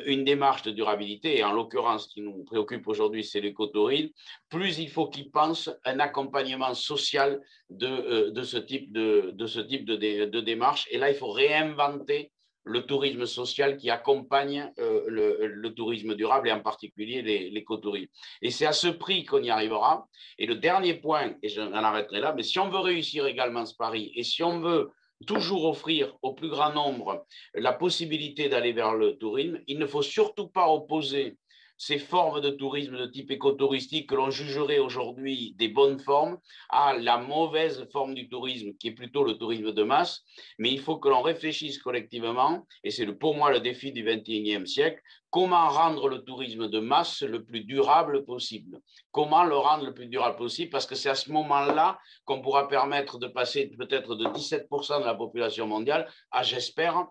une démarche de durabilité, et en l'occurrence, ce qui nous préoccupe aujourd'hui, c'est l'écotourisme, plus il faut qu'ils pensent un accompagnement social de ce type de démarche. Et là, il faut réinventer le tourisme social qui accompagne le tourisme durable et en particulier l'écotourisme. Et c'est à ce prix qu'on y arrivera. Et le dernier point, et je m'en arrêterai là, mais si on veut réussir également ce pari et si on veut toujours offrir au plus grand nombre la possibilité d'aller vers le tourisme, il ne faut surtout pas opposer ces formes de tourisme de type écotouristique que l'on jugerait aujourd'hui des bonnes formes à la mauvaise forme du tourisme qui est plutôt le tourisme de masse. Mais il faut que l'on réfléchisse collectivement, et c'est pour moi le défi du XXIe siècle, comment rendre le tourisme de masse le plus durable possible. Comment le rendre le plus durable possible, parce que c'est à ce moment-là qu'on pourra permettre de passer peut-être de 17% de la population mondiale à, j'espère,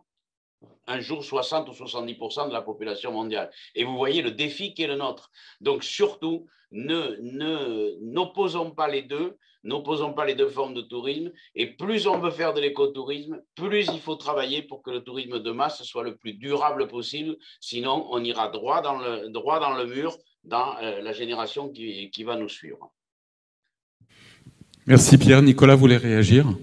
un jour 60 ou 70% de la population mondiale. Et vous voyez le défi qui est le nôtre. Donc surtout, n'opposons pas les deux, n'opposons pas les deux formes de tourisme. Et plus on veut faire de l'écotourisme, plus il faut travailler pour que le tourisme de masse soit le plus durable possible. Sinon, on ira droit dans le mur dans la génération qui va nous suivre. Merci Pierre. Nicolas voulait réagir.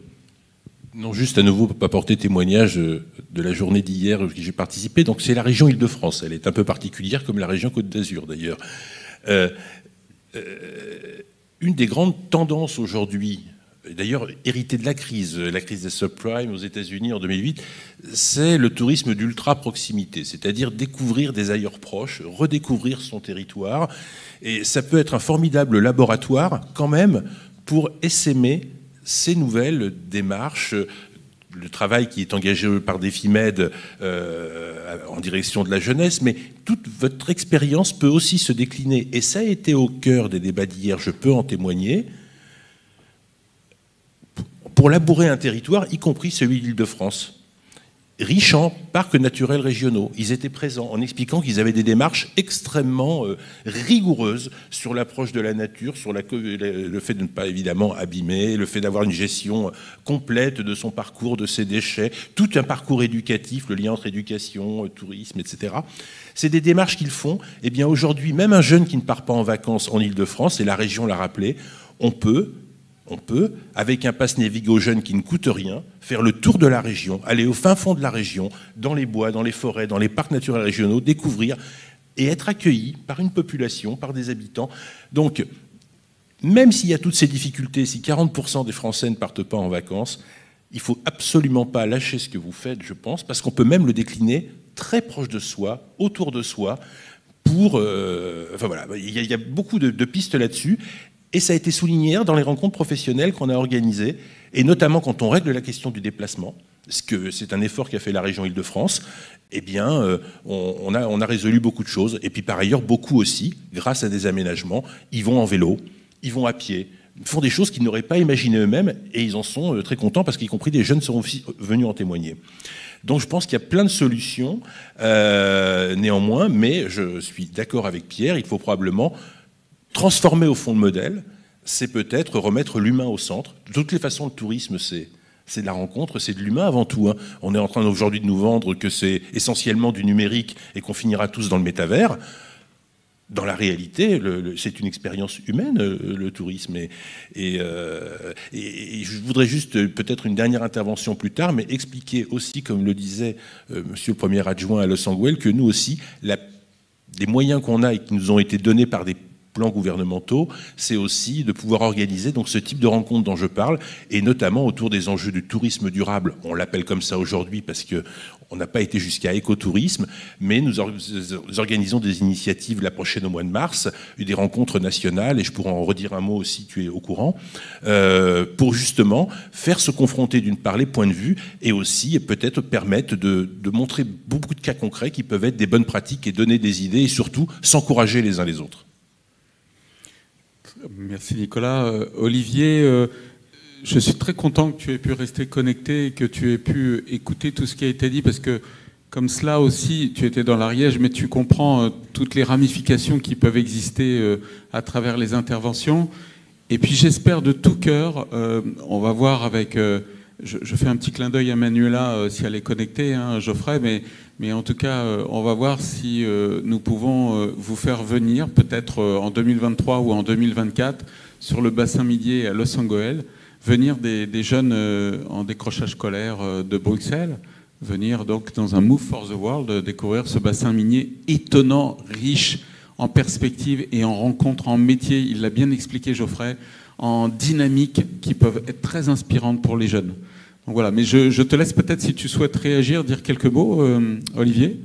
Non, juste à nouveau apporter témoignage de la journée d'hier où j'ai participé. Donc c'est la région Île-de-France. Elle est un peu particulière, comme la région Côte d'Azur d'ailleurs. Une des grandes tendances aujourd'hui, d'ailleurs héritée de la crise des subprimes aux États-Unis en 2008, c'est le tourisme d'ultra-proximité, c'est-à-dire découvrir des ailleurs proches, redécouvrir son territoire. Et ça peut être un formidable laboratoire quand même pour essaimer ces nouvelles démarches, le travail qui est engagé par Defimed en direction de la jeunesse, mais toute votre expérience peut aussi se décliner, et ça a été au cœur des débats d'hier, je peux en témoigner, pour labourer un territoire, y compris celui d'Île-de-France, riche en parcs naturels régionaux. Ils étaient présents en expliquant qu'ils avaient des démarches extrêmement rigoureuses sur l'approche de la nature, sur le fait de ne pas évidemment abîmer, le fait d'avoir une gestion complète de son parcours, de ses déchets, tout un parcours éducatif, le lien entre éducation, tourisme, etc. C'est des démarches qu'ils font. Eh bien aujourd'hui, même un jeune qui ne part pas en vacances en Île-de-France, et la région l'a rappelé, on peut, avec un pass Navigo jeune qui ne coûte rien, faire le tour de la région, aller au fin fond de la région, dans les bois, dans les forêts, dans les parcs naturels régionaux, découvrir et être accueilli par une population, par des habitants. Donc, même s'il y a toutes ces difficultés, si 40% des Français ne partent pas en vacances, il ne faut absolument pas lâcher ce que vous faites, je pense, parce qu'on peut même le décliner très proche de soi, autour de soi, pour... enfin voilà, il y a beaucoup de pistes là-dessus. Et ça a été souligné dans les rencontres professionnelles qu'on a organisées, et notamment quand on règle la question du déplacement, parce que c'est un effort qu'a fait la région Île-de-France, eh bien, on a résolu beaucoup de choses. Et puis par ailleurs, beaucoup aussi, grâce à des aménagements, ils vont en vélo, ils vont à pied, ils font des choses qu'ils n'auraient pas imaginées eux-mêmes, et ils en sont très contents, parce qu'y compris des jeunes seront aussi venus en témoigner. Donc je pense qu'il y a plein de solutions, néanmoins, mais je suis d'accord avec Pierre, il faut probablement transformer au fond le modèle, c'est peut-être remettre l'humain au centre. De toutes les façons, le tourisme, c'est de la rencontre, c'est de l'humain avant tout. Hein. On est en train aujourd'hui de nous vendre que c'est essentiellement du numérique et qu'on finira tous dans le métavers. Dans la réalité, c'est une expérience humaine, le tourisme. Et je voudrais juste, peut-être une dernière intervention plus tard, mais expliquer aussi, comme le disait monsieur le premier adjoint à Los Angeles, que nous aussi, les moyens qu'on a et qui nous ont été donnés par des plans gouvernementaux, c'est aussi de pouvoir organiser donc ce type de rencontres dont je parle, et notamment autour des enjeux du tourisme durable. On l'appelle comme ça aujourd'hui parce que On n'a pas été jusqu'à écotourisme, mais nous organisons des initiatives la prochaine au mois de mars, des rencontres nationales, et je pourrais en redire un mot si tu es au courant, pour justement faire se confronter d'une part les points de vue et aussi peut-être permettre de montrer beaucoup de cas concrets qui peuvent être des bonnes pratiques et donner des idées et surtout s'encourager les uns les autres. Merci Nicolas. Olivier, je suis très content que tu aies pu rester connecté et que tu aies pu écouter tout ce qui a été dit, parce que comme cela aussi, tu étais dans l'Ariège, mais tu comprends toutes les ramifications qui peuvent exister à travers les interventions. Et puis j'espère de tout cœur, on va voir avec... je fais un petit clin d'œil à Manuela si elle est connectée, hein, Geoffrey, mais en tout cas, on va voir si nous pouvons vous faire venir, peut-être en 2023 ou en 2024, sur le bassin minier à Los Angeles, venir des jeunes en décrochage scolaire de Bruxelles, venir donc dans un Move for the World, découvrir ce bassin minier étonnant, riche en perspectives et en rencontres, en métiers, il l'a bien expliqué Geoffrey, en dynamiques qui peuvent être très inspirantes pour les jeunes. Donc voilà, mais je te laisse peut-être, si tu souhaites réagir, dire quelques mots, Olivier.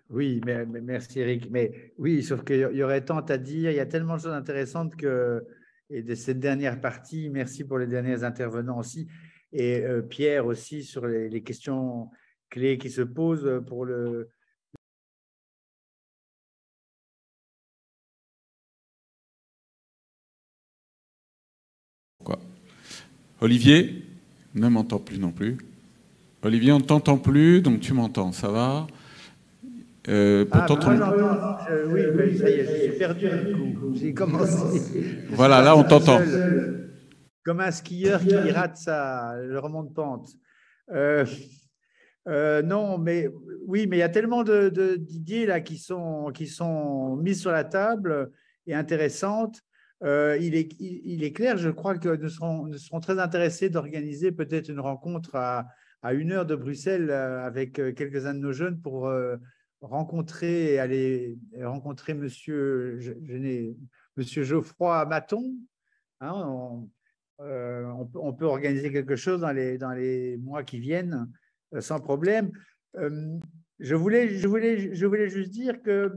Oui, mais merci Eric. Mais oui, sauf qu'il y aurait tant à dire, il y a tellement de choses intéressantes et de cette dernière partie, merci pour les derniers intervenants aussi, et Pierre aussi sur les questions clés qui se posent pour le... Quoi ? Olivier ne m'entend plus non plus. Olivier, on ne t'entend plus, donc tu m'entends, ça va ? oui, mais ça y est, je suis perdu du coup. J'ai commencé. Voilà, là on t'entend. Comme un skieur qui rate le remonte-pente. Non, mais oui, mais il y a tellement d'idées là qui sont mises sur la table et intéressantes. Il est clair, je crois que nous serons très intéressés d'organiser peut-être une rencontre à 1 heure de Bruxelles avec quelques-uns de nos jeunes pour rencontrer monsieur Geoffroy Maton. Hein, on peut organiser quelque chose dans les mois qui viennent sans problème. Je voulais juste dire que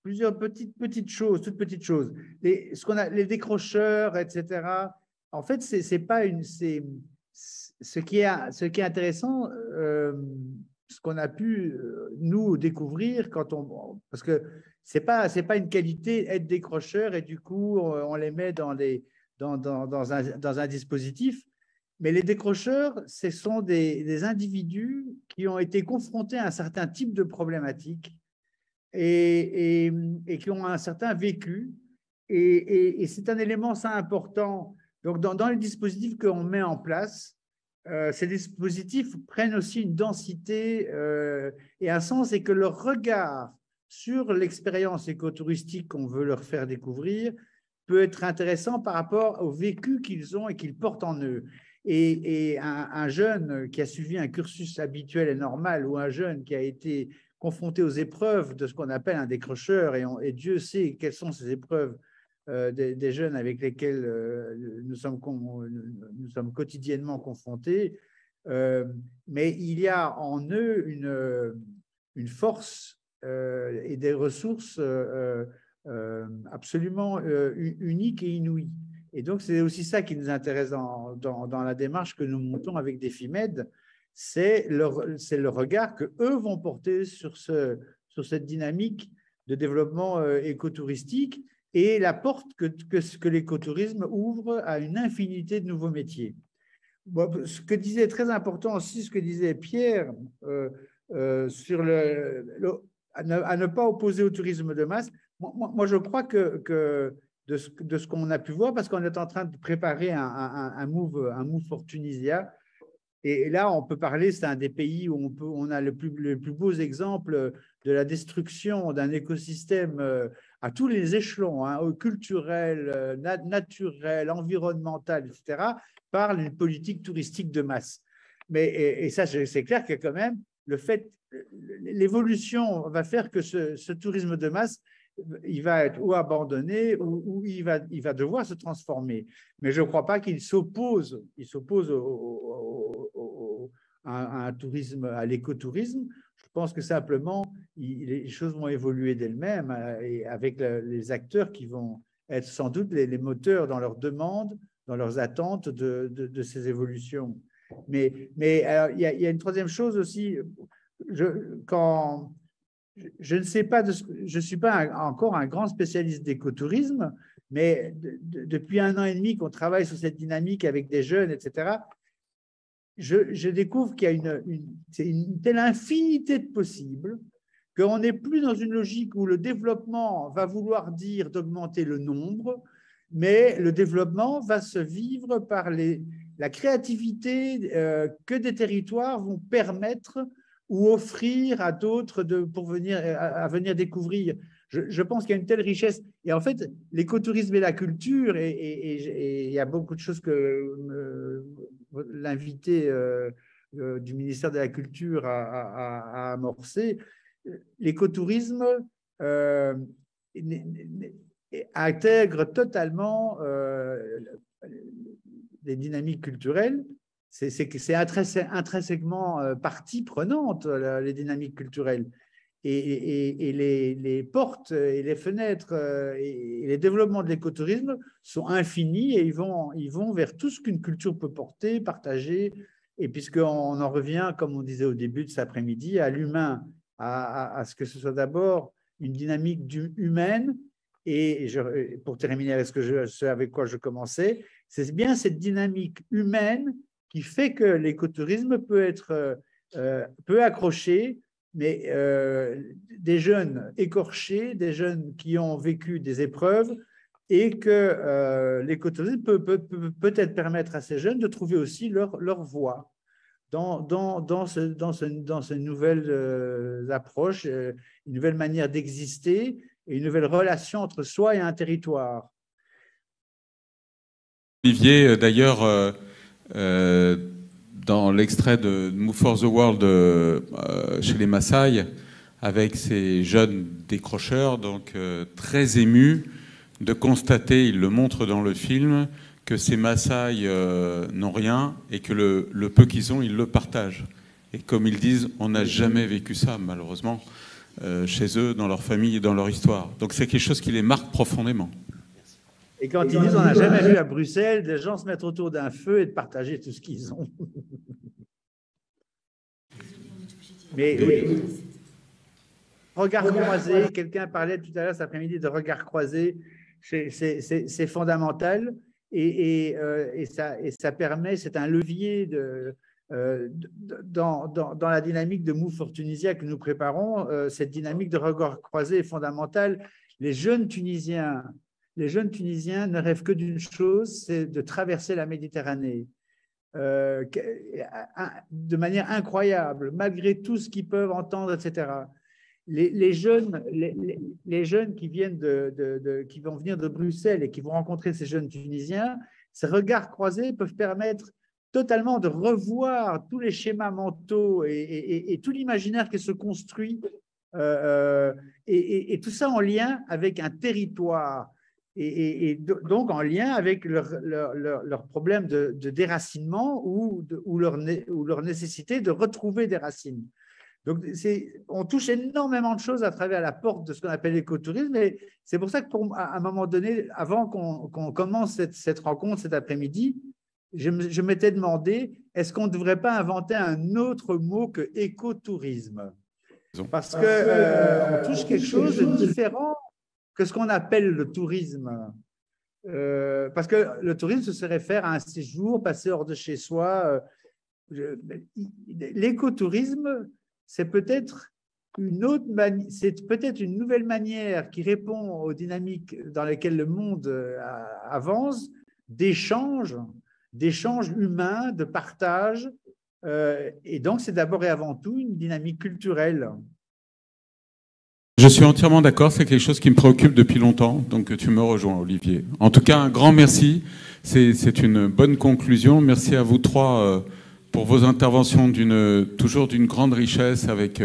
plusieurs petites choses, toutes petites choses. Les décrocheurs, etc. En fait, c'est pas une... Ce qui est intéressant, ce qu'on a pu, nous, découvrir parce que c'est pas une qualité être décrocheur et du coup, on les met dans un dispositif. Mais les décrocheurs, ce sont des individus qui ont été confrontés à un certain type de problématique et qui ont un certain vécu. Et c'est un élément ça important. Donc, dans les dispositifs qu'on met en place, ces dispositifs prennent aussi une densité et un sens, et que leur regard sur l'expérience écotouristique qu'on veut leur faire découvrir peut être intéressant par rapport au vécu qu'ils ont et qu'ils portent en eux. Et un jeune qui a suivi un cursus habituel et normal, ou un jeune qui a été confronté aux épreuves de ce qu'on appelle un décrocheur, et Dieu sait quelles sont ces épreuves des jeunes avec lesquels nous sommes quotidiennement confrontés, mais il y a en eux une force et des ressources absolument uniques et inouïes. Et donc, c'est aussi ça qui nous intéresse dans la démarche que nous montons avec DefiMed, c'est le regard qu'eux vont porter sur cette dynamique de développement écotouristique, et la porte que l'écotourisme ouvre à une infinité de nouveaux métiers. Bon, ce que disait, très important aussi, ce que disait Pierre, sur à ne pas opposer au tourisme de masse. Moi je crois que de ce qu'on a pu voir, parce qu'on est en train de préparer un move for Tunisia. Et là, on peut parler, c'est un des pays où on a le plus beaux exemples de la destruction d'un écosystème à tous les échelons, hein, culturel, naturel, environnemental, etc., par une politique touristique de masse. Et ça, c'est clair que quand même, l'évolution va faire que ce tourisme de masse il va être ou abandonné ou il va devoir se transformer. Mais je ne crois pas qu'il s'oppose à un tourisme, à l'écotourisme. Je pense que simplement, les choses vont évoluer d'elles-mêmes et avec les acteurs qui vont être sans doute les moteurs dans leurs demandes, dans leurs attentes de ces évolutions. Mais il y a une troisième chose aussi. Je ne sais pas, je ne suis pas encore un grand spécialiste d'écotourisme, mais depuis 1 an et demi qu'on travaille sur cette dynamique avec des jeunes, etc., je découvre qu'il y a une telle infinité de possibles qu'on n'est plus dans une logique où le développement va vouloir dire d'augmenter le nombre, mais le développement va se vivre par la créativité que des territoires vont permettre ou offrir à d'autres à venir découvrir. Je pense qu'il y a une telle richesse. Et en fait, l'écotourisme et la culture, et il y a beaucoup de choses que l'invité du ministère de la Culture a amorcé. L'écotourisme intègre totalement des dynamiques culturelles. C'est intrinsèquement partie prenante, les dynamiques culturelles. Et les portes et les fenêtres et les développements de l'écotourisme sont infinis et ils vont vers tout ce qu'une culture peut porter, partager. Et puisqu'on en revient, comme on disait au début de cet après-midi, à l'humain, à ce que ce soit d'abord une dynamique humaine. Et pour terminer avec ce avec quoi je commençais, c'est bien cette dynamique humaine qui fait que l'écotourisme peut accrocher, mais des jeunes écorchés, des jeunes qui ont vécu des épreuves, et que l'écotourisme peut être permettre à ces jeunes de trouver aussi leur voie dans cette nouvelle approche, une nouvelle manière d'exister et une nouvelle relation entre soi et un territoire. Olivier, d'ailleurs, dans l'extrait de Move for the World chez les Maasai, avec ces jeunes décrocheurs, donc très émus de constater, il le montre dans le film, que ces Maasai n'ont rien et que le peu qu'ils ont, ils le partagent. Et comme ils disent, on n'a jamais vécu ça, malheureusement, chez eux, dans leur famille et dans leur histoire. Donc c'est quelque chose qui les marque profondément. Et quand ils disent on n'a jamais vu à Bruxelles des gens se mettre autour d'un feu et de partager tout ce qu'ils ont. Mais oui, regard croisé, quelqu'un parlait tout à l'heure cet après-midi de regard croisé, c'est fondamental et ça permet, c'est un levier dans la dynamique de Move for Tunisia que nous préparons. Cette dynamique de regard croisé est fondamentale. Les jeunes Tunisiens ne rêvent que d'une chose, c'est de traverser la Méditerranée de manière incroyable, malgré tout ce qu'ils peuvent entendre, etc. Les jeunes qui vont venir de Bruxelles et qui vont rencontrer ces jeunes Tunisiens, ces regards croisés peuvent permettre totalement de revoir tous les schémas mentaux et tout l'imaginaire qui se construit, et tout ça en lien avec un territoire. Et donc en lien avec leur problème de déracinement ou leur nécessité de retrouver des racines. Donc on touche énormément de choses à travers la porte de ce qu'on appelle l'écotourisme, et c'est pour ça qu'à un moment donné, avant qu'on commence cette rencontre cet après-midi, je m'étais demandé, est-ce qu'on ne devrait pas inventer un autre mot que écotourisme? Parce qu'on touche quelque chose de différent que ce qu'on appelle le tourisme. Parce que le tourisme, ce serait faire un séjour, passer hors de chez soi. L'écotourisme, c'est peut-être une nouvelle manière qui répond aux dynamiques dans lesquelles le monde avance, d'échange humain, de partage. Et donc, c'est d'abord et avant tout une dynamique culturelle. Je suis entièrement d'accord, c'est quelque chose qui me préoccupe depuis longtemps, donc tu me rejoins, Olivier. En tout cas, un grand merci, c'est une bonne conclusion. Merci à vous trois pour vos interventions toujours d'une grande richesse, avec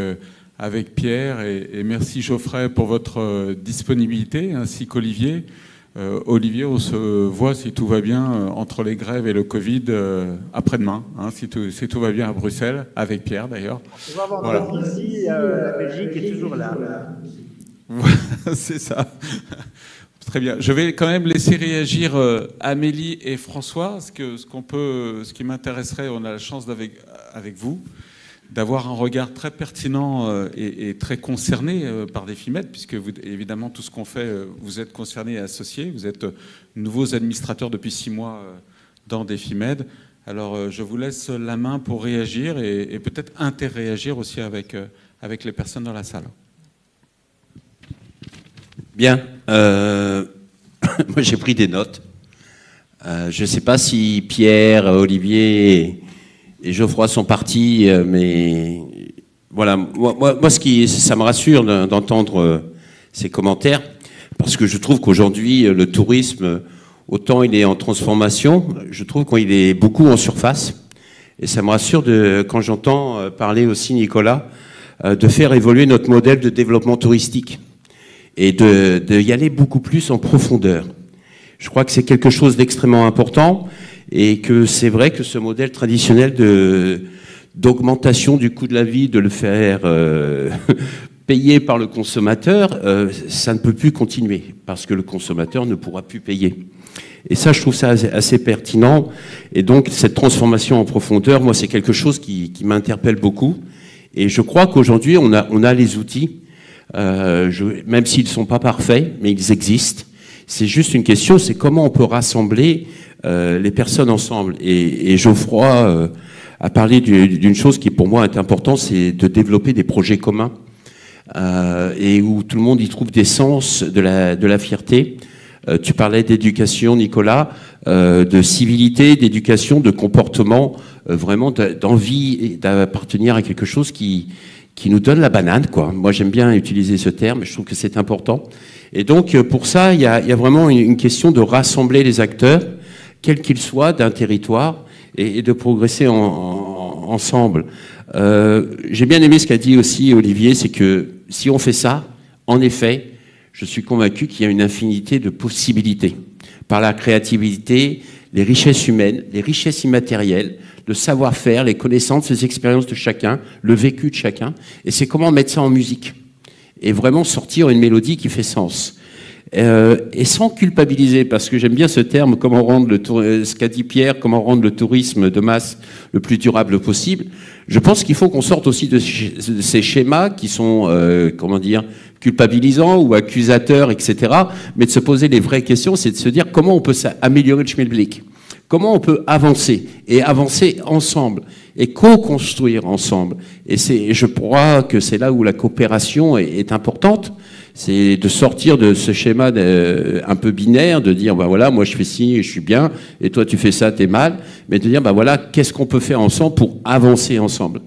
avec Pierre, et merci Geoffrey pour votre disponibilité, ainsi qu'Olivier. Olivier, on se voit, si tout va bien, entre les grèves et le Covid, après-demain, hein, si tout va bien à Bruxelles, avec Pierre d'ailleurs. On va avoir voilà. Ici, la Belgique est toujours là. C'est ça. Très bien. Je vais quand même laisser réagir Amélie et François, ce qui m'intéresserait, on a la chance avec vous, d'avoir un regard très pertinent et très concerné par des FIMED, puisque vous, évidemment, tout ce qu'on fait, vous êtes concernés et associés. Vous êtes nouveaux administrateurs depuis 6 mois dans des FIMED. Alors, je vous laisse la main pour réagir et peut-être interréagir aussi avec les personnes dans la salle. Bien. Moi, j'ai pris des notes. Je ne sais pas si Pierre, Olivier et Geoffroy sont partis, mais voilà. Moi, ça me rassure d'entendre ces commentaires, parce que je trouve qu'aujourd'hui, le tourisme, autant il est en transformation, je trouve qu'il est beaucoup en surface. Et ça me rassure quand j'entends parler aussi, Nicolas, de faire évoluer notre modèle de développement touristique et de y aller beaucoup plus en profondeur. Je crois que c'est quelque chose d'extrêmement important et que c'est vrai que ce modèle traditionnel d'augmentation du coût de la vie, de le faire payer par le consommateur, ça ne peut plus continuer parce que le consommateur ne pourra plus payer. Et ça, je trouve ça assez pertinent. Et donc, cette transformation en profondeur, moi, c'est quelque chose qui m'interpelle beaucoup. Et je crois qu'aujourd'hui, on a les outils, même s'ils ne sont pas parfaits, mais ils existent. C'est juste une question, c'est comment on peut rassembler les personnes ensemble. Et Geoffroy a parlé d'une chose qui, pour moi, est importante, c'est de développer des projets communs et où tout le monde y trouve des sens, de la fierté. Tu parlais d'éducation, Nicolas, de civilité, d'éducation, de comportement, vraiment d'envie d'appartenir à quelque chose qui nous donne la banane, quoi. Moi, j'aime bien utiliser ce terme, je trouve que c'est important. Et donc, pour ça, il y a vraiment une question de rassembler les acteurs, quels qu'ils soient, d'un territoire, et de progresser ensemble. J'ai bien aimé ce qu'a dit aussi Olivier, c'est que si on fait ça, en effet, je suis convaincu qu'il y a une infinité de possibilités. Par la créativité, les richesses humaines, les richesses immatérielles, le savoir-faire, les connaissances, les expériences de chacun, le vécu de chacun. Et c'est comment mettre ça en musique. Et vraiment sortir une mélodie qui fait sens. Et sans culpabiliser, parce que j'aime bien ce terme, comment rendre ce qu'a dit Pierre, comment rendre le tourisme de masse le plus durable possible. Je pense qu'il faut qu'on sorte aussi de ces schémas qui sont, culpabilisants ou accusateurs, etc. Mais de se poser les vraies questions, c'est de se dire comment on peut améliorer le schmilblick. Comment on peut avancer et avancer ensemble et co-construire ensemble. Et je crois que c'est là où la coopération est importante. C'est de sortir de ce schéma un peu binaire, de dire, ben voilà, moi je fais ci et je suis bien, et toi tu fais ça, t'es mal, mais de dire, ben voilà, qu'est-ce qu'on peut faire ensemble pour avancer ensemble.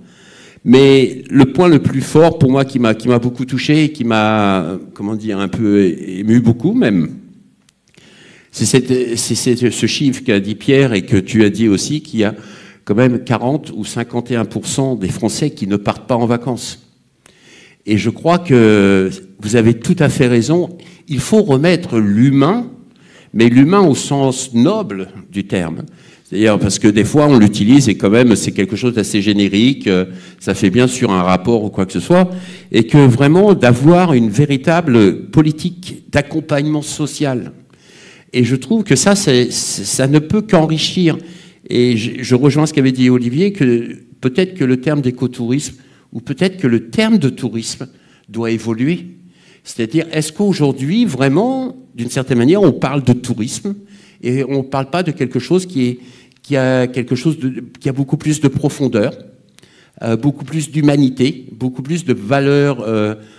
Mais le point le plus fort pour moi qui m'a beaucoup touché, et qui m'a, un peu ému beaucoup même, c'est ce chiffre qu'a dit Pierre et que tu as dit aussi, qu'il y a quand même 40 ou 51% des Français qui ne partent pas en vacances. Et je crois que vous avez tout à fait raison. Il faut remettre l'humain, mais l'humain au sens noble du terme. C'est-à-dire parce que des fois on l'utilise et quand même c'est quelque chose d'assez générique, ça fait bien sûr un rapport ou quoi que ce soit, et que vraiment d'avoir une véritable politique d'accompagnement social. Et je trouve que ça ne peut qu'enrichir. Et je rejoins ce qu'avait dit Olivier, que peut-être que le terme d'écotourisme, ou peut-être que le terme de tourisme doit évoluer. C'est-à-dire, est-ce qu'aujourd'hui, vraiment, d'une certaine manière, on parle de tourisme et on ne parle pas de quelque chose qui a beaucoup plus de profondeur, beaucoup plus d'humanité, beaucoup plus de valeurs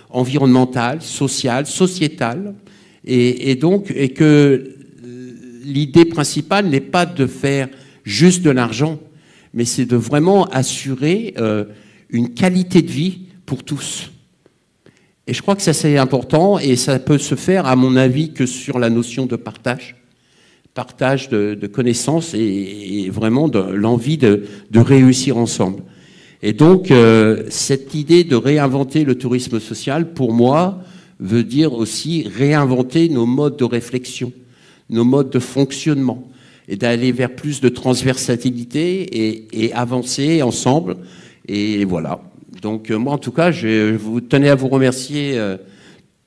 environnementales, sociales, sociétales, et que l'idée principale n'est pas de faire juste de l'argent, mais c'est de vraiment assurer une qualité de vie pour tous. Et je crois que ça c'est important et ça peut se faire, à mon avis, que sur la notion de partage de connaissances et vraiment de l'envie de réussir ensemble. Et donc, cette idée de réinventer le tourisme social, pour moi, veut dire aussi réinventer nos modes de réflexion, nos modes de fonctionnement, et d'aller vers plus de transversalité et avancer ensemble. Et voilà. Donc, moi, en tout cas, je vous tenais à vous remercier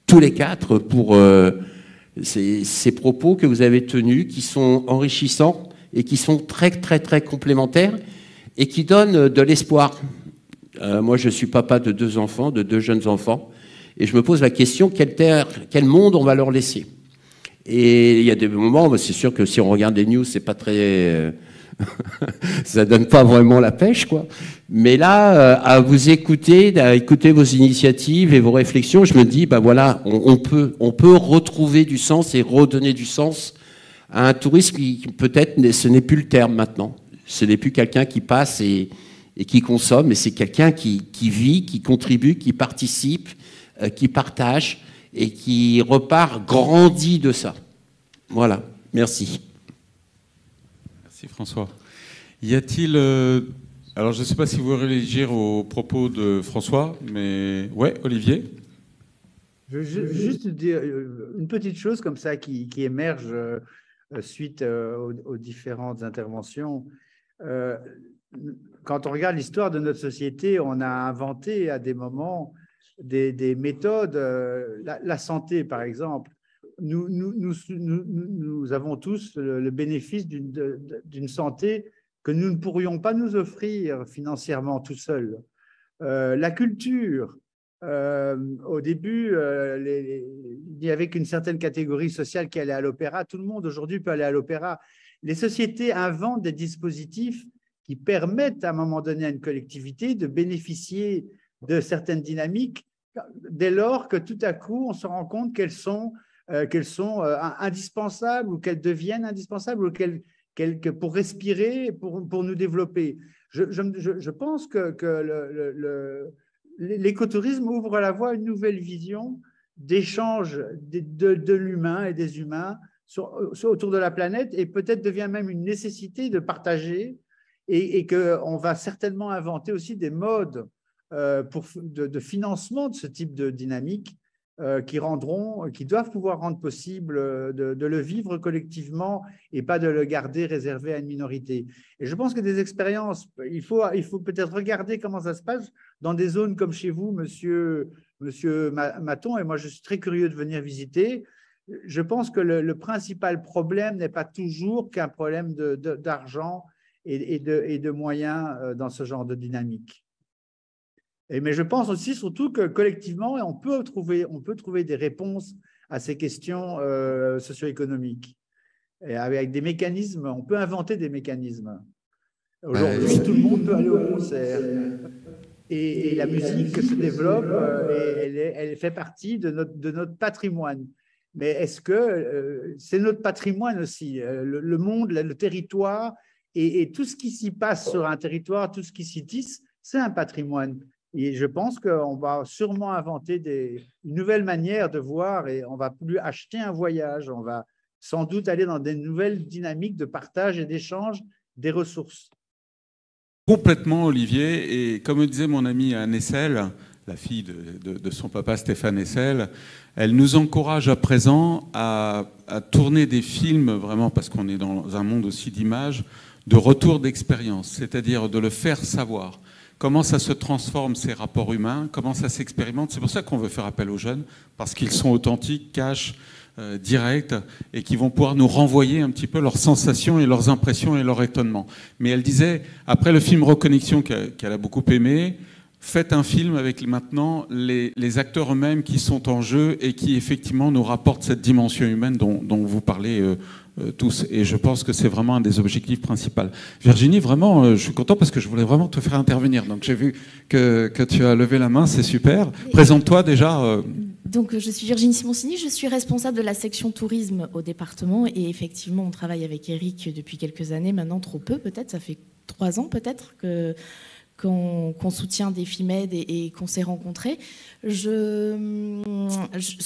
tous les quatre pour ces propos que vous avez tenus, qui sont enrichissants et qui sont très, très, très complémentaires et qui donnent de l'espoir. Moi, je suis papa de 2 enfants, de 2 jeunes enfants, et je me pose la question, quel monde on va leur laisser? Et il y a des moments, c'est sûr que si on regarde les news, c'est pas très... ça donne pas vraiment la pêche, quoi. Mais là, à vous écouter, à écouter vos initiatives et vos réflexions, je me dis, ben voilà, on peut retrouver du sens et redonner du sens à un tourisme qui peut-être, ce n'est plus le terme maintenant. Ce n'est plus quelqu'un qui passe et qui consomme, mais c'est quelqu'un qui vit, qui contribue, qui participe, qui partage et qui repart grandi de ça. Voilà, merci. Merci François. Y a-t-il... alors je ne sais pas si vous voulez réagir aux propos de François, mais... Ouais, Olivier? Je veux juste dire une petite chose comme ça qui émerge suite aux différentes interventions. Quand on regarde l'histoire de notre société, on a inventé à des moments des méthodes, la santé par exemple. Nous avons tous le bénéfice d'une santé que nous ne pourrions pas nous offrir financièrement tout seuls. La culture, au début, il n'y avait qu'une certaine catégorie sociale qui allait à l'opéra. Tout le monde aujourd'hui peut aller à l'opéra. Les sociétés inventent des dispositifs qui permettent à un moment donné à une collectivité de bénéficier de certaines dynamiques dès lors que tout à coup on se rend compte qu'elles sont indispensables ou qu'elles deviennent indispensables ou pour respirer, pour nous développer. Je pense que l'écotourisme ouvre la voie à une nouvelle vision d'échange de l'humain et des humains autour de la planète et peut-être devient même une nécessité de partager et qu'on va certainement inventer aussi des modes de financement de ce type de dynamique qui doivent pouvoir rendre possible de le vivre collectivement et pas de le garder réservé à une minorité. Et je pense que des expériences, il faut peut-être regarder comment ça se passe dans des zones comme chez vous, monsieur Maton, et moi je suis très curieux de venir visiter. Je pense que le principal problème n'est pas toujours qu'un problème d'argent et de moyens dans ce genre de dynamique. Mais je pense aussi surtout que collectivement, on peut trouver des réponses à ces questions socio-économiques. Et avec des mécanismes, on peut inventer des mécanismes. Aujourd'hui, tout le monde peut aller au concert. Et la musique se développe, elle fait partie de notre patrimoine. Mais est-ce que c'est notre patrimoine aussi, le monde, le territoire, et tout ce qui s'y passe sur un territoire, tout ce qui s'y tisse, c'est un patrimoine. Et je pense qu'on va sûrement inventer une nouvelle manière de voir et on ne va plus acheter un voyage, on va sans doute aller dans des nouvelles dynamiques de partage et d'échange des ressources. Complètement, Olivier. Et comme disait mon amie Anne Essel, la fille de son papa Stéphane Essel, elle nous encourage à présent à tourner des films, vraiment parce qu'on est dans un monde aussi d'images, de retour d'expérience, c'est-à-dire de le faire savoir. Comment ça se transforme, ces rapports humains, comment ça s'expérimente. C'est pour ça qu'on veut faire appel aux jeunes, parce qu'ils sont authentiques, cash, directs, et qui vont pouvoir nous renvoyer un petit peu leurs sensations et leurs impressions et leur étonnement. Mais elle disait, après le film Reconnexion, qu'elle a beaucoup aimé, faites un film avec maintenant les acteurs eux-mêmes qui sont en jeu et qui effectivement nous rapportent cette dimension humaine dont vous parlez tous. Et je pense que c'est vraiment un des objectifs principaux. Virginie, vraiment, je suis content parce que je voulais vraiment te faire intervenir. Donc j'ai vu que tu as levé la main, c'est super. Présente-toi déjà. Donc je suis Virginie Simoncini, je suis responsable de la section tourisme au département et effectivement on travaille avec Eric depuis quelques années, maintenant trop peu peut-être, ça fait 3 ans peut-être qu'on soutient des FIMED et qu'on s'est rencontrés. Ce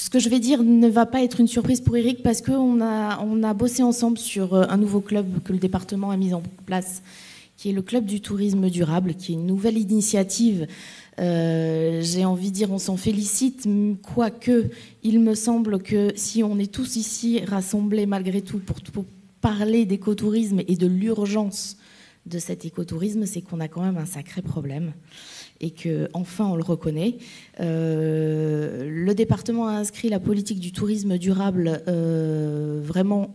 que je vais dire ne va pas être une surprise pour Eric parce qu'on a bossé ensemble sur un nouveau club que le département a mis en place qui est le Club du tourisme durable, qui est une nouvelle initiative. J'ai envie de dire, on s'en félicite, quoique il me semble que si on est tous ici rassemblés malgré tout pour parler d'écotourisme et de l'urgence de cet écotourisme, c'est qu'on a quand même un sacré problème et qu'enfin on le reconnaît. Le département a inscrit la politique du tourisme durable vraiment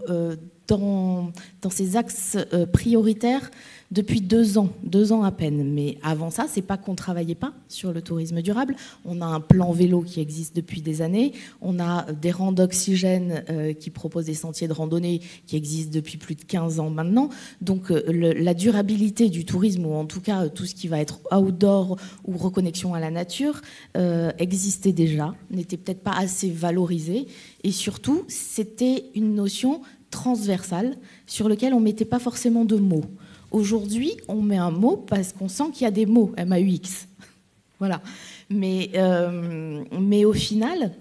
dans ses axes prioritaires depuis 2 ans à peine. Mais avant ça, c'est pas qu'on ne travaillait pas sur le tourisme durable. On a un plan vélo qui existe depuis des années. On a des rangs d'oxygène qui proposent des sentiers de randonnée qui existent depuis plus de 15 ans maintenant. Donc la durabilité du tourisme, ou en tout cas tout ce qui va être outdoor ou reconnexion à la nature, existait déjà, n'était peut-être pas assez valorisé. Et surtout, c'était une notion transversale sur laquelle on ne mettait pas forcément de mots. Aujourd'hui, on met un mot parce qu'on sent qu'il y a des mots, MAUX. Voilà. Mais au final,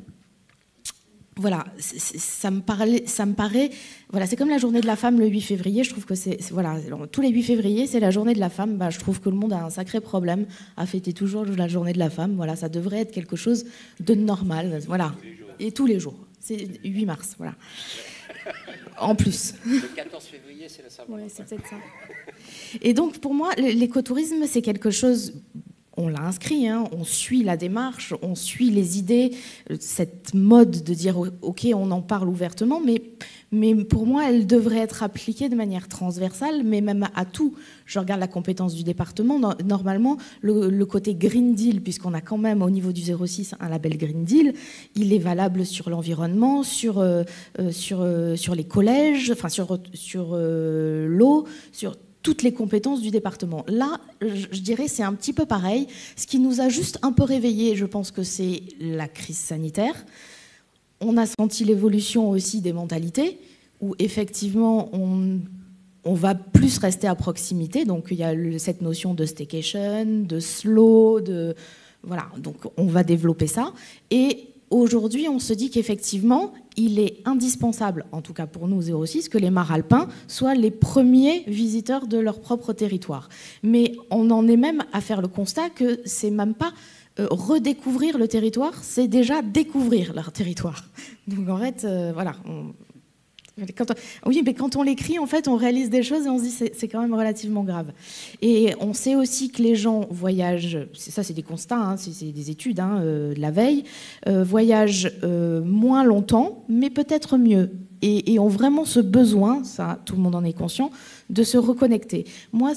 voilà, ça me paraît, voilà, c'est comme la journée de la femme le 8 février. Je trouve que voilà, tous les 8 février, c'est la journée de la femme. Bah, je trouve que le monde a un sacré problème à fêter toujours la journée de la femme. Voilà, ça devrait être quelque chose de normal. Voilà. Et tous les jours. C'est 8 mars, voilà. En plus. Le 14 février, c'est la Saint-Valentin. Oui, c'est peut-être ça. Et donc, pour moi, l'écotourisme, c'est quelque chose... On l'a inscrit, hein, on suit la démarche, on suit les idées, cette mode de dire « ok, on en parle ouvertement », mais pour moi, elle devrait être appliquée de manière transversale, mais même à tout. Je regarde la compétence du département. Normalement, le côté Green Deal, puisqu'on a quand même au niveau du 06 un label Green Deal, il est valable sur l'environnement, sur les collèges, enfin sur l'eau, sur toutes les compétences du département. Là, je dirais, c'est un petit peu pareil. Ce qui nous a juste un peu réveillés, je pense que c'est la crise sanitaire. On a senti l'évolution aussi des mentalités, où effectivement, on va plus rester à proximité. Donc, il y a cette notion de staycation, de slow, voilà. Donc, on va développer ça. Et aujourd'hui, on se dit qu'effectivement, il est indispensable, en tout cas pour nous 06, que les Maralpins soient les premiers visiteurs de leur propre territoire. Mais on en est même à faire le constat que c'est même pas redécouvrir le territoire, c'est déjà découvrir leur territoire. Donc en fait, voilà. Oui, mais quand on l'écrit, en fait, on réalise des choses et on se dit c'est quand même relativement grave. Et on sait aussi que les gens voyagent, ça c'est des constats, hein, c'est des études de la veille, voyagent moins longtemps, mais peut-être mieux. Et ont vraiment ce besoin, ça tout le monde en est conscient, de se reconnecter. Moi,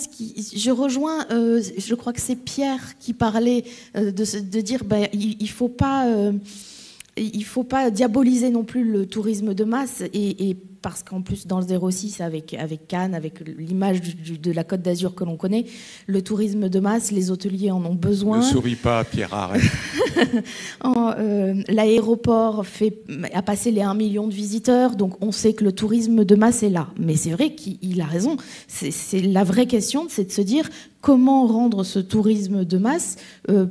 je rejoins, je crois que c'est Pierre qui parlait de dire il faut pas diaboliser non plus le tourisme de masse, et parce qu'en plus dans le 06 avec Cannes, avec l'image de la Côte d'Azur que l'on connaît, le tourisme de masse, les hôteliers en ont besoin. Ne souris pas, Pierre, arrête. L'aéroport a passé les 1 million de visiteurs, donc on sait que le tourisme de masse est là. Mais c'est vrai qu'il a raison. C'est la vraie question, c'est de se dire comment rendre ce tourisme de masse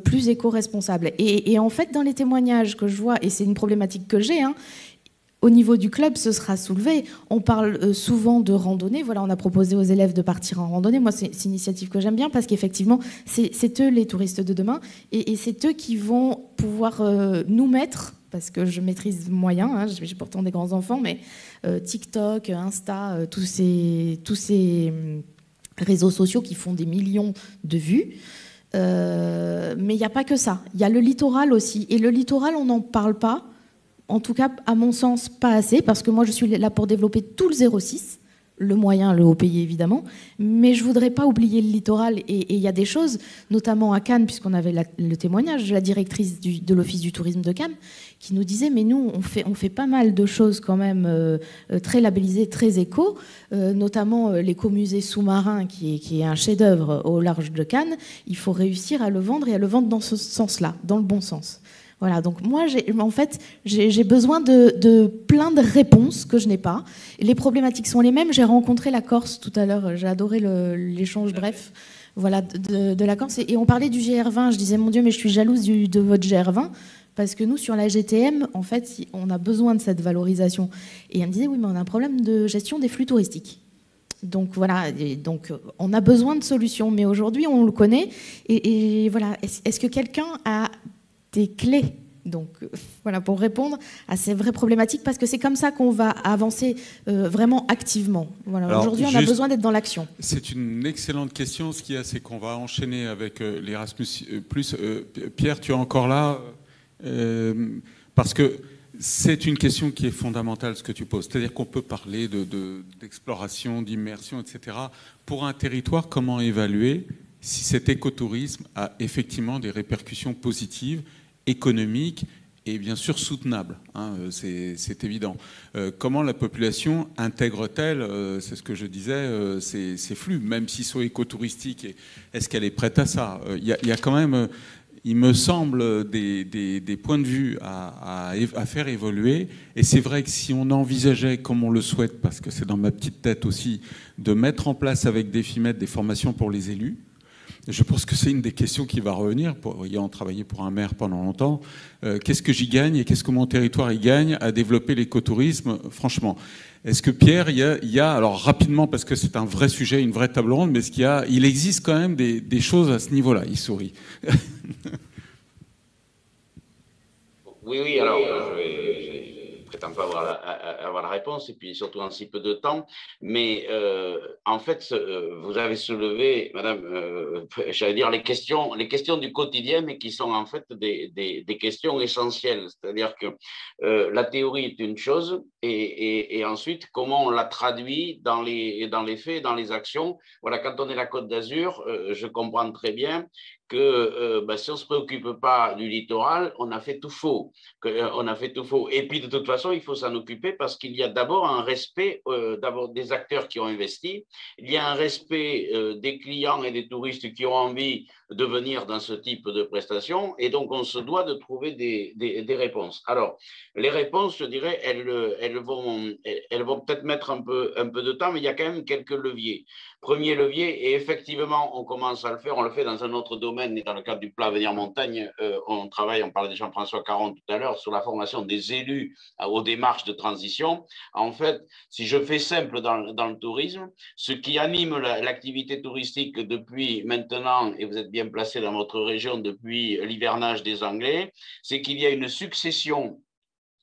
plus éco-responsable. Et en fait, dans les témoignages que je vois, et c'est une problématique que j'ai, au niveau du club, ce sera soulevé. On parle souvent de randonnée. Voilà, on a proposé aux élèves de partir en randonnée. Moi, c'est une initiative que j'aime bien parce qu'effectivement, c'est eux les touristes de demain, et c'est eux qui vont pouvoir nous mettre, parce que je maîtrise moyen, j'ai pourtant des grands enfants, mais TikTok, Insta, tous ces réseaux sociaux qui font des millions de vues. Mais il n'y a pas que ça. Il y a le littoral aussi. Et le littoral, on n'en parle pas. En tout cas, à mon sens, pas assez, parce que moi, je suis là pour développer tout le 06, le moyen, le haut payé, évidemment, mais je voudrais pas oublier le littoral. Et il y a des choses, notamment à Cannes, puisqu'on avait le témoignage de la directrice de l'Office du tourisme de Cannes, qui nous disait, mais nous, on fait pas mal de choses quand même très labellisées, très éco, notamment l'écomusée sous-marin, qui est un chef-d'œuvre au large de Cannes. Il faut réussir à le vendre, et à le vendre dans ce sens-là, dans le bon sens. Voilà, donc moi, j'ai besoin de plein de réponses que je n'ai pas. Les problématiques sont les mêmes. J'ai rencontré la Corse tout à l'heure. J'ai adoré l'échange bref, voilà, de la Corse. Et on parlait du GR20. Je disais, mon Dieu, mais je suis jalouse de votre GR20. Parce que nous, sur la GTM, en fait, on a besoin de cette valorisation. Et elle me disait, oui, mais on a un problème de gestion des flux touristiques. Donc voilà, donc on a besoin de solutions, mais aujourd'hui on le connaît. Et voilà, est-ce que quelqu'un a des clés donc voilà, pour répondre à ces vraies problématiques, parce que c'est comme ça qu'on va avancer vraiment activement. Voilà, aujourd'hui on a besoin d'être dans l'action. C'est une excellente question. Ce qu'il y a, c'est qu'on va enchaîner avec l'Erasmus+. Pierre, tu es encore là parce que c'est une question qui est fondamentale, ce que tu poses. C'est-à-dire qu'on peut parler d'exploration, d'immersion, etc. Pour un territoire, comment évaluer si cet écotourisme a effectivement des répercussions positives, économiques et bien sûr soutenables, hein, c'est évident. Comment la population intègre-t-elle, c'est ce que je disais, ces flux, même s'ils sont écotouristiques, est-ce qu'elle est prête à ça? Il y a quand même... il me semble, des points de vue à faire évoluer. Et c'est vrai que si on envisageait, comme on le souhaite, parce que c'est dans ma petite tête aussi, de mettre en place avec Defimet des formations pour les élus, je pense que c'est une des questions qui va revenir, ayant travaillé pour un maire pendant longtemps. Qu'est-ce que j'y gagne et qu'est-ce que mon territoire y gagne à développer l'écotourisme, franchement? Est-ce que Pierre, il y a, alors rapidement, parce que c'est un vrai sujet, une vraie table ronde, mais il existe quand même des choses à ce niveau-là? Il sourit. Oui, alors je prétends pas avoir la réponse, et puis surtout en si peu de temps, mais en fait, vous avez soulevé, madame, j'allais dire les questions du quotidien, mais qui sont en fait des questions essentielles, c'est-à-dire que la théorie est une chose, et ensuite, comment on la traduit dans les faits, dans les actions. Voilà, quand on est la Côte d'Azur, je comprends très bien que si on ne se préoccupe pas du littoral, on a fait tout faux. Et puis, de toute façon, il faut s'en occuper parce qu'il y a d'abord un respect d'abord des acteurs qui ont investi, il y a un respect des clients et des touristes qui ont envie de venir dans ce type de prestations, et donc on se doit de trouver des réponses. Alors, les réponses, je dirais, elles vont peut-être mettre un peu de temps, mais il y a quand même quelques leviers. Premier levier, et effectivement, on commence à le faire, on le fait dans un autre domaine, et dans le cadre du plan Avenir Montagne, on parlait de Jean-François Caron tout à l'heure, sur la formation des élus aux démarches de transition. En fait, si je fais simple dans le tourisme, ce qui anime l'activité touristique depuis maintenant, et vous êtes bien placé dans votre région depuis l'hivernage des Anglais, c'est qu'il y a une succession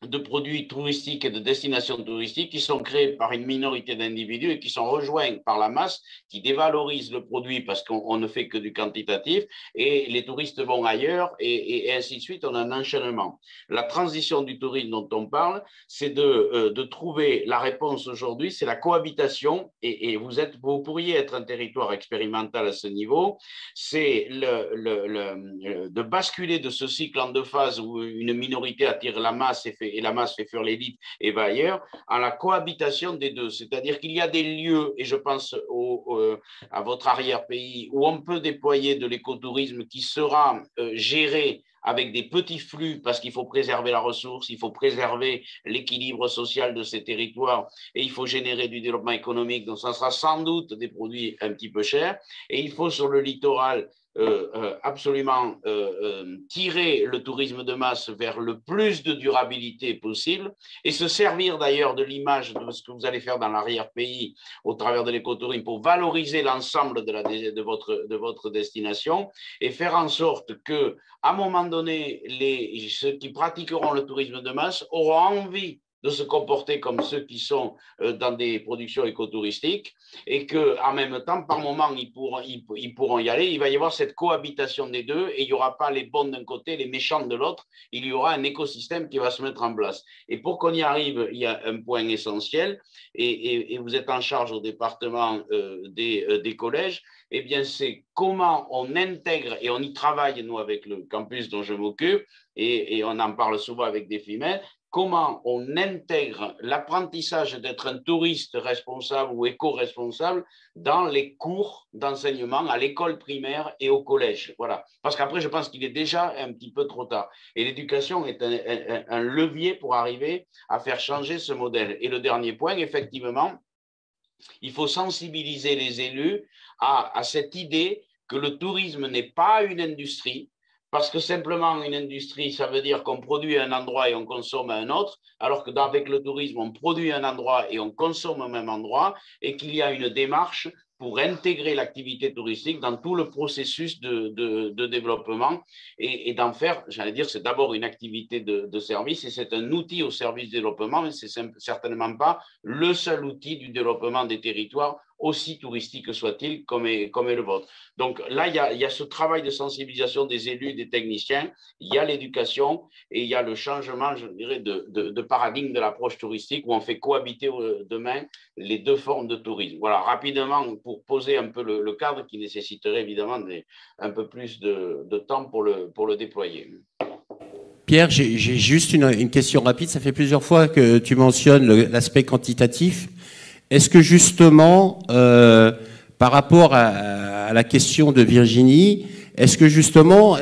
de produits touristiques et de destinations touristiques qui sont créés par une minorité d'individus et qui sont rejoints par la masse, qui dévalorisent le produit parce qu'on ne fait que du quantitatif, et les touristes vont ailleurs, et ainsi de suite, on a un enchaînement. La transition du tourisme dont on parle, c'est de trouver la réponse aujourd'hui, c'est la cohabitation, et vous pourriez être un territoire expérimental à ce niveau, c'est de basculer de ce cycle en deux phases où une minorité attire la masse et la masse fait fuir l'élite et va ailleurs, à la cohabitation des deux. C'est-à-dire qu'il y a des lieux, et je pense à votre arrière-pays, où on peut déployer de l'écotourisme qui sera géré avec des petits flux, parce qu'il faut préserver la ressource, il faut préserver l'équilibre social de ces territoires, et il faut générer du développement économique, donc ça sera sans doute des produits un petit peu chers, et il faut sur le littoral absolument tirer le tourisme de masse vers le plus de durabilité possible, et se servir d'ailleurs de l'image de ce que vous allez faire dans l'arrière-pays au travers de l'écotourisme pour valoriser l'ensemble de votre destination, et faire en sorte que, à un moment donné, ceux qui pratiqueront le tourisme de masse auront envie de se comporter comme ceux qui sont dans des productions écotouristiques, et qu'en même temps, par moment, ils pourront y aller. Il va y avoir cette cohabitation des deux, et il n'y aura pas les bons d'un côté, les méchants de l'autre. Il y aura un écosystème qui va se mettre en place. Et pour qu'on y arrive, il y a un point essentiel, et vous êtes en charge au département des collèges, eh bien, c'est comment on intègre, et on y travaille, nous, avec le campus dont je m'occupe, et on en parle souvent avec Defimet, comment on intègre l'apprentissage d'être un touriste responsable ou éco-responsable dans les cours d'enseignement à l'école primaire et au collège. Voilà. Parce qu'après, je pense qu'il est déjà un petit peu trop tard. Et l'éducation est un levier pour arriver à faire changer ce modèle. Et le dernier point, effectivement, il faut sensibiliser les élus à cette idée que le tourisme n'est pas une industrie, parce que simplement une industrie, ça veut dire qu'on produit à un endroit et on consomme à un autre, alors que avec le tourisme, on produit à un endroit et on consomme au même endroit, et qu'il y a une démarche pour intégrer l'activité touristique dans tout le processus de développement et d'en faire, j'allais dire, c'est d'abord une activité de service et c'est un outil au service du développement, mais ce n'est certainement pas le seul outil du développement des territoires, aussi touristique soit-il, comme est le vôtre. Donc là, il y a ce travail de sensibilisation des élus, des techniciens, il y a l'éducation et il y a le changement, je dirais, de paradigme de l'approche touristique où on fait cohabiter demain les deux formes de tourisme. Voilà, rapidement, pour poser un peu le cadre qui nécessiterait évidemment un peu plus de temps pour le déployer. Pierre, j'ai juste une question rapide. Ça fait plusieurs fois que tu mentionnes l'aspect quantitatif. Est-ce que justement, par rapport à la question de Virginie, est-ce que justement,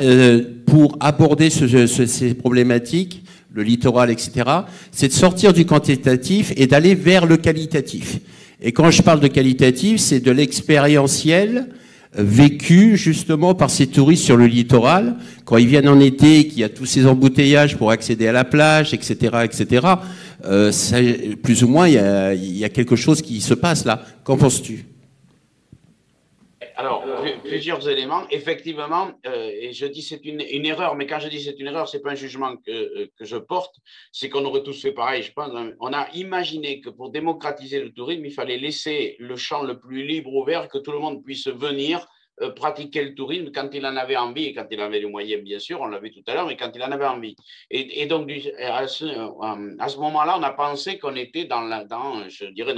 pour aborder ces problématiques, le littoral, etc., c'est de sortir du quantitatif et d'aller vers le qualitatif? Et quand je parle de qualitatif, c'est de l'expérientiel vécu justement par ces touristes sur le littoral, quand ils viennent en été, qu'il y a tous ces embouteillages pour accéder à la plage, etc., etc., ça, plus ou moins, il y a quelque chose qui se passe là. Qu'en penses-tu? Alors, plusieurs éléments. Effectivement, et je dis c'est une erreur, mais quand je dis c'est une erreur, ce n'est pas un jugement que je porte, c'est qu'on aurait tous fait pareil, je pense. On a imaginé que pour démocratiser le tourisme, il fallait laisser le champ le plus libre ouvert, que tout le monde puisse venir pratiquer le tourisme quand il en avait envie et quand il avait les moyens, bien sûr, on l'a vu tout à l'heure, mais quand il en avait envie. Et donc, à ce moment-là, on a pensé qu'on était dans, je dirais,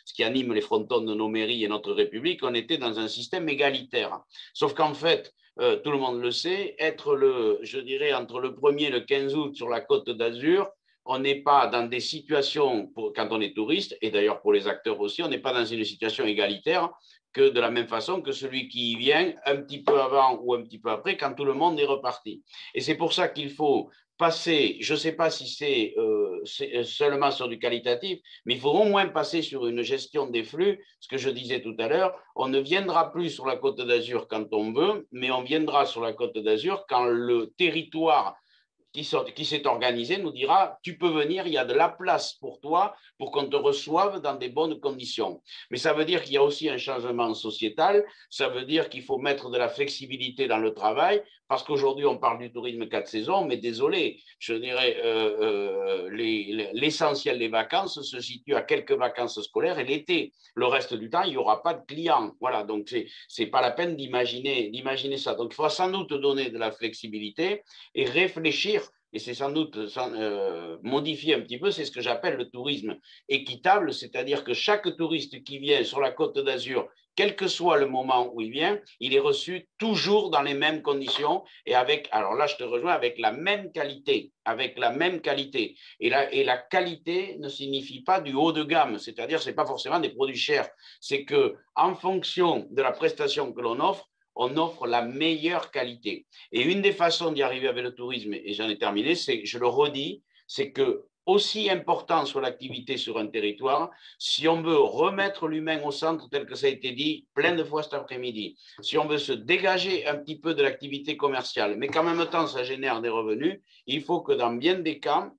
ce qui anime les frontons de nos mairies et notre République, on était dans un système égalitaire. Sauf qu'en fait, tout le monde le sait, je dirais, entre le 1er et le 15 août sur la Côte d'Azur, on n'est pas dans des situations, quand on est touriste, et d'ailleurs pour les acteurs aussi, on n'est pas dans une situation égalitaire que de la même façon que celui qui y vient un petit peu avant ou un petit peu après, quand tout le monde est reparti. Et c'est pour ça qu'il faut passer, je ne sais pas si c'est seulement sur du qualitatif, mais il faut au moins passer sur une gestion des flux. Ce que je disais tout à l'heure, on ne viendra plus sur la Côte d'Azur quand on veut, mais on viendra sur la Côte d'Azur quand le territoire qui s'est organisé nous dira « tu peux venir, il y a de la place pour toi pour qu'on te reçoive dans des bonnes conditions ». Mais ça veut dire qu'il y a aussi un changement sociétal, ça veut dire qu'il faut mettre de la flexibilité dans le travail, parce qu'aujourd'hui on parle du tourisme 4 saisons, mais désolé, je dirais l'essentiel des vacances se situe à quelques vacances scolaires et l'été. Le reste du temps, il n'y aura pas de clients. Voilà, donc c'est pas la peine d'imaginer ça. Donc il faut sans doute donner de la flexibilité et réfléchir. Et c'est sans doute modifier un petit peu, c'est ce que j'appelle le tourisme équitable, c'est-à-dire que chaque touriste qui vient sur la Côte d'Azur, quel que soit le moment où il vient, il est reçu toujours dans les mêmes conditions et avec, alors là je te rejoins, avec la même qualité, Et la qualité ne signifie pas du haut de gamme, c'est-à-dire ce n'est pas forcément des produits chers, c'est qu'en fonction de la prestation que l'on offre, on offre la meilleure qualité. Et une des façons d'y arriver avec le tourisme, et j'en ai terminé, je le redis, c'est que aussi important soit l'activité sur un territoire, si on veut remettre l'humain au centre, tel que ça a été dit plein de fois cet après-midi, si on veut se dégager un petit peu de l'activité commerciale, mais qu'en même temps ça génère des revenus, il faut que dans bien des cas,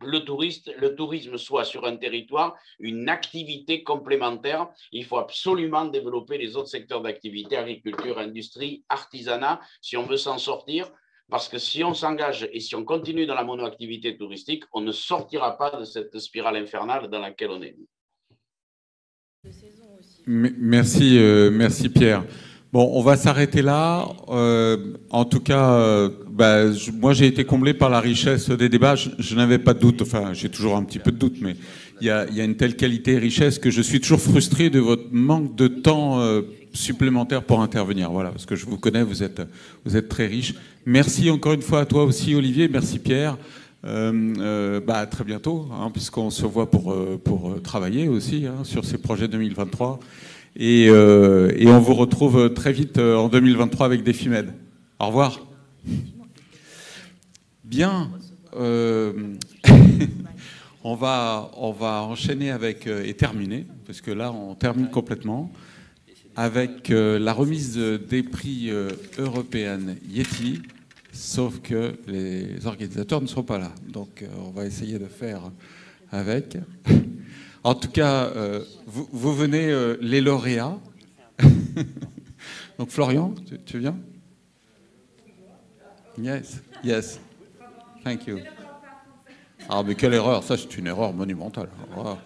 le tourisme soit sur un territoire une activité complémentaire. Il faut absolument développer les autres secteurs d'activité, agriculture, industrie, artisanat, si on veut s'en sortir. Parce que si on s'engage et si on continue dans la monoactivité touristique, on ne sortira pas de cette spirale infernale dans laquelle on est. Merci Pierre. Bon, on va s'arrêter là. En tout cas, moi j'ai été comblé par la richesse des débats. Je n'avais pas de doute, enfin j'ai toujours un petit peu de doute, mais il y a une telle qualité et richesse que je suis toujours frustré de votre manque de temps supplémentaire pour intervenir. Voilà, parce que je vous connais, vous êtes très riche. Merci encore une fois à toi aussi, Olivier. Merci Pierre. À très bientôt, puisqu'on se voit pour travailler aussi sur ces projets 2023. Et on vous retrouve très vite en 2023 avec Défimed. Au revoir. Bien. On va enchaîner avec et terminer, parce que là on termine complètement, avec la remise des prix européennes Yeti. sauf que les organisateurs ne sont pas là. Donc on va essayer de faire avec. En tout cas, vous venez les lauréats. Donc Florian, tu viens? Yes, yes. Thank you. Ah mais quelle erreur, ça c'est une erreur monumentale. Wow.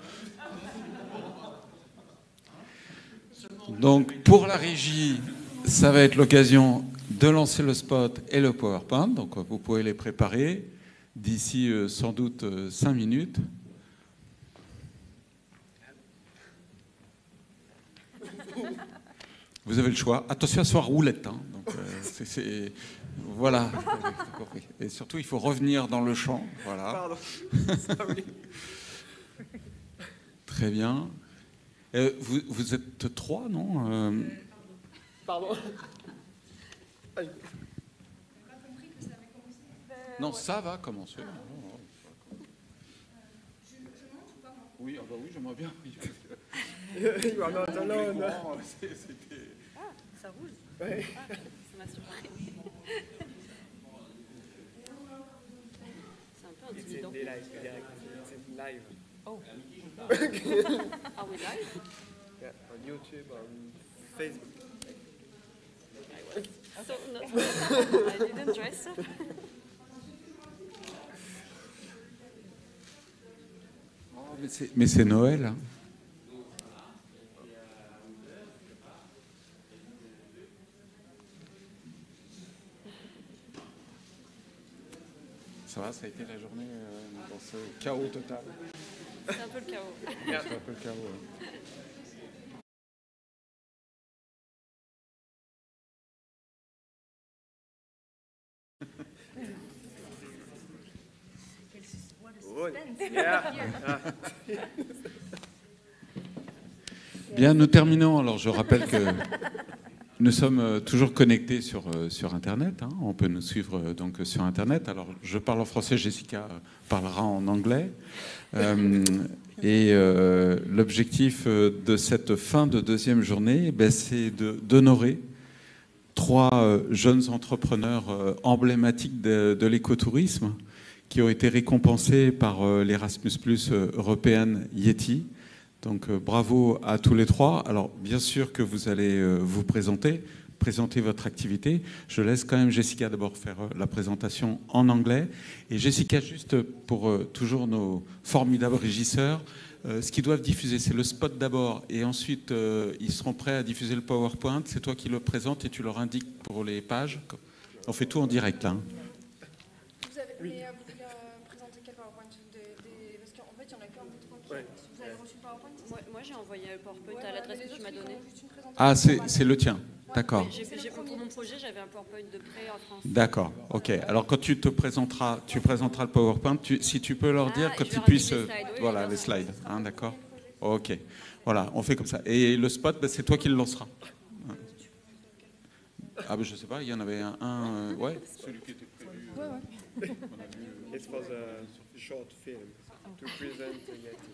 Donc pour la régie, ça va être l'occasion de lancer le spot et le PowerPoint. Donc vous pouvez les préparer d'ici sans doute 5 minutes. Vous avez le choix. Attention à ce soir roulette. Hein. Donc, voilà. Et surtout, il faut revenir dans le champ. Voilà. Pardon. Très bien. Vous êtes 3, non Pardon. Non, ça va commencer. Oui, ah bah oui, j'aimerais bien. You are not alone. Ah, ça roule. Ouais. Ah, ça m'a surpris. C'est un peu intimidant. C'est live. Oh. Are we live? Yeah, on YouTube, on Facebook. So, no, I didn't dress up. Mais c'est Noël. Hein. Ça va, ça a été la journée dans ce chaos total. C'est un peu le chaos. C'est un peu le chaos. Ouais. Bien, nous terminons. Alors, je rappelle que nous sommes toujours connectés sur Internet. Hein. On peut nous suivre donc sur Internet. Alors, je parle en français, Jessica parlera en anglais. L'objectif de cette fin de deuxième journée, c'est d'honorer 3 jeunes entrepreneurs emblématiques de l'écotourisme qui ont été récompensés par l'Erasmus+ européenne Yeti. Donc bravo à tous les 3. Alors bien sûr que vous allez vous présenter votre activité. Je laisse quand même Jessica d'abord faire la présentation en anglais. Et Jessica, juste pour toujours nos formidables régisseurs, ce qu'ils doivent diffuser, c'est le spot d'abord, et ensuite ils seront prêts à diffuser le PowerPoint. C'est toi qui le présentes et tu leur indiques pour les pages. On fait tout en direct là. Hein. Vous avez présenter quel PowerPoint parce qu'en fait, il y en a qu'un des 3 qui... Ouais. Vous avez reçu le PowerPoint? Moi, j'ai envoyé le PowerPoint à l'adresse que tu m'as donnée. Ah, c'est le tien. D'accord. Pour mon projet, j'avais un PowerPoint de prêt en France. D'accord, ok. Alors quand tu présenteras le PowerPoint, si tu peux leur dire qu'ils puissent... voilà, les slides. Hein, d'accord. Ok. Voilà, on fait comme ça. Et le spot, c'est toi qui le lanceras. Ah ben je sais pas, il y en avait un ouais, celui qui était prévu. Ouais. It was a short film to present Yeti.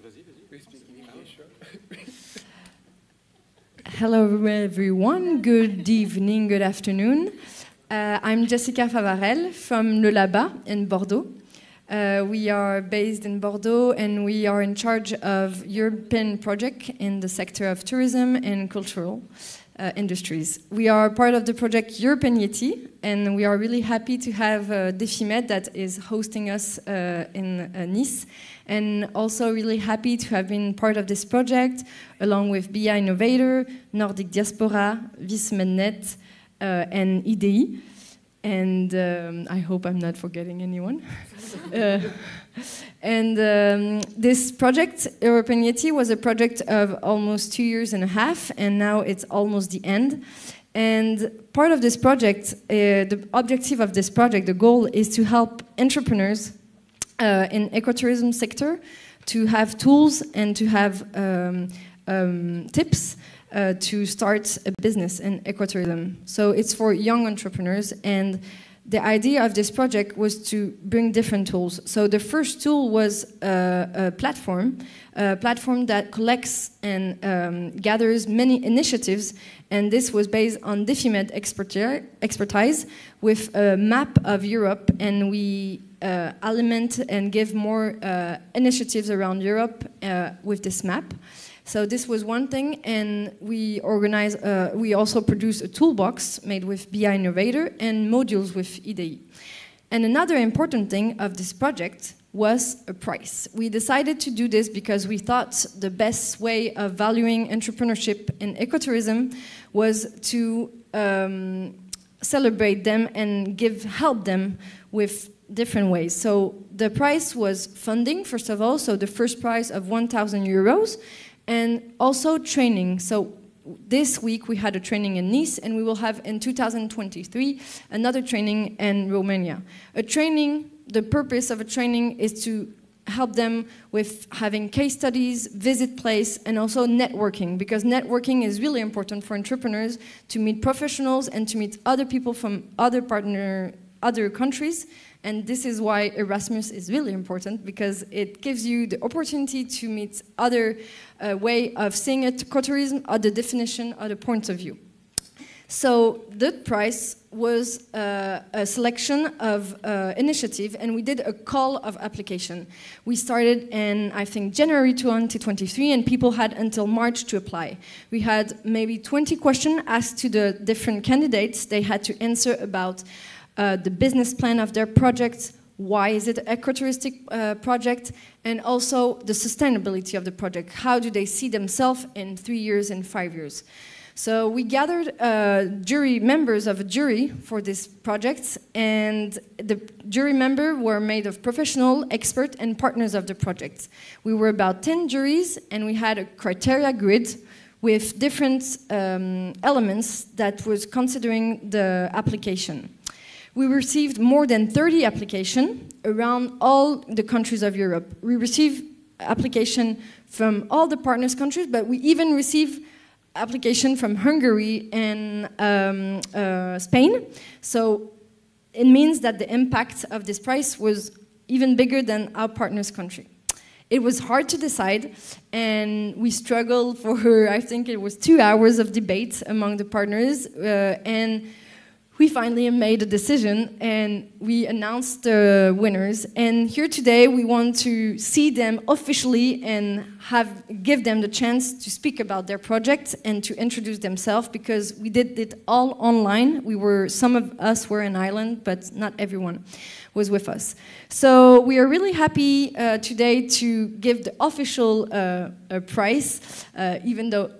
Vas-y. We speak English. Hello everyone, good evening, good afternoon. I'm Jessica Favarel from Le Labat in Bordeaux. We are based in Bordeaux and we are in charge of European project in the sector of tourism and cultural industries. We are part of the project European Yeti and we are really happy to have Defimed that is hosting us in Nice, and also really happy to have been part of this project along with BIA Innovator, Nordic Diaspora, VisMedNet and IDEI. And I hope I'm not forgetting anyone. This project, European Yeti, was a project of almost 2.5 years, and now it's almost the end. And part of this project, the objective of this project, the goal is to help entrepreneurs in ecotourism sector to have tools and to have tips to start a business in ecotourism. So it's for young entrepreneurs, and the idea of this project was to bring different tools. So the first tool was a platform that collects and gathers many initiatives, and this was based on DefiMed expertise with a map of Europe, and we element and give more initiatives around Europe with this map. So this was one thing, and we organize. We also produce a toolbox made with BI Innovator and modules with IDEI. And another important thing of this project was a price. We decided to do this because we thought the best way of valuing entrepreneurship in ecotourism was to celebrate them and help them with different ways. So the price was funding, first of all, so the first prize of 1,000 euros, and also training. So this week we had a training in Nice, and we will have in 2023 another training in Romania. The purpose of a training is to help them with having case studies, visit place, and also networking, because networking is really important for entrepreneurs to meet professionals and to meet other people from other countries. And this is why Erasmus is really important, because it gives you the opportunity to meet other way of seeing ecotourism, other definition, other points of view. So the prize was a selection of initiative, and we did a call of application. We started in, I think, January 2023, and people had until March to apply. We had maybe 20 questions asked to the different candidates. They had to answer about the business plan of their project, why is it an ecotouristic project, and also the sustainability of the project. How do they see themselves in 3 years and 5 years? So we gathered members of a jury for this project, and the jury members were made of professional, expert, and partners of the project. We were about 10 juries, and we had a criteria grid with different elements that was considering the application. We received more than 30 applications around all the countries of Europe. We received applications from all the partners countries, but we even received application from Hungary and Spain. So it means that the impact of this prize was even bigger than our partners' country. It was hard to decide, and we struggled for, I think it was 2 hours of debate among the partners, and we finally made a decision, and we announced the winners. And here today, we want to see them officially and give them the chance to speak about their project and to introduce themselves, because we did it all online. Some of us were in Ireland, but not everyone was with us. So we are really happy today to give the official prize, even though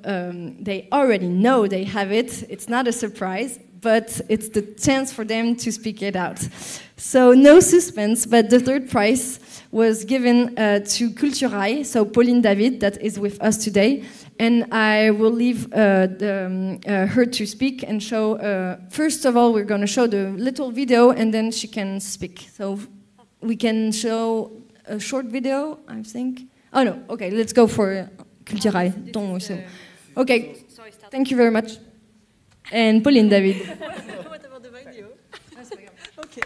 they already know they have it. It's not a surprise, but it's the chance for them to speak it out. So no suspense, but the third prize was given to Culturail, so Pauline David, that is with us today. And I will leave her to speak and show, first of all, we're going to show the little video, and then she can speak. So we can show a short video, I think. Oh no, okay, let's go for Culturail. Okay, thank you very much. And Pauline David. What about the video? Ok.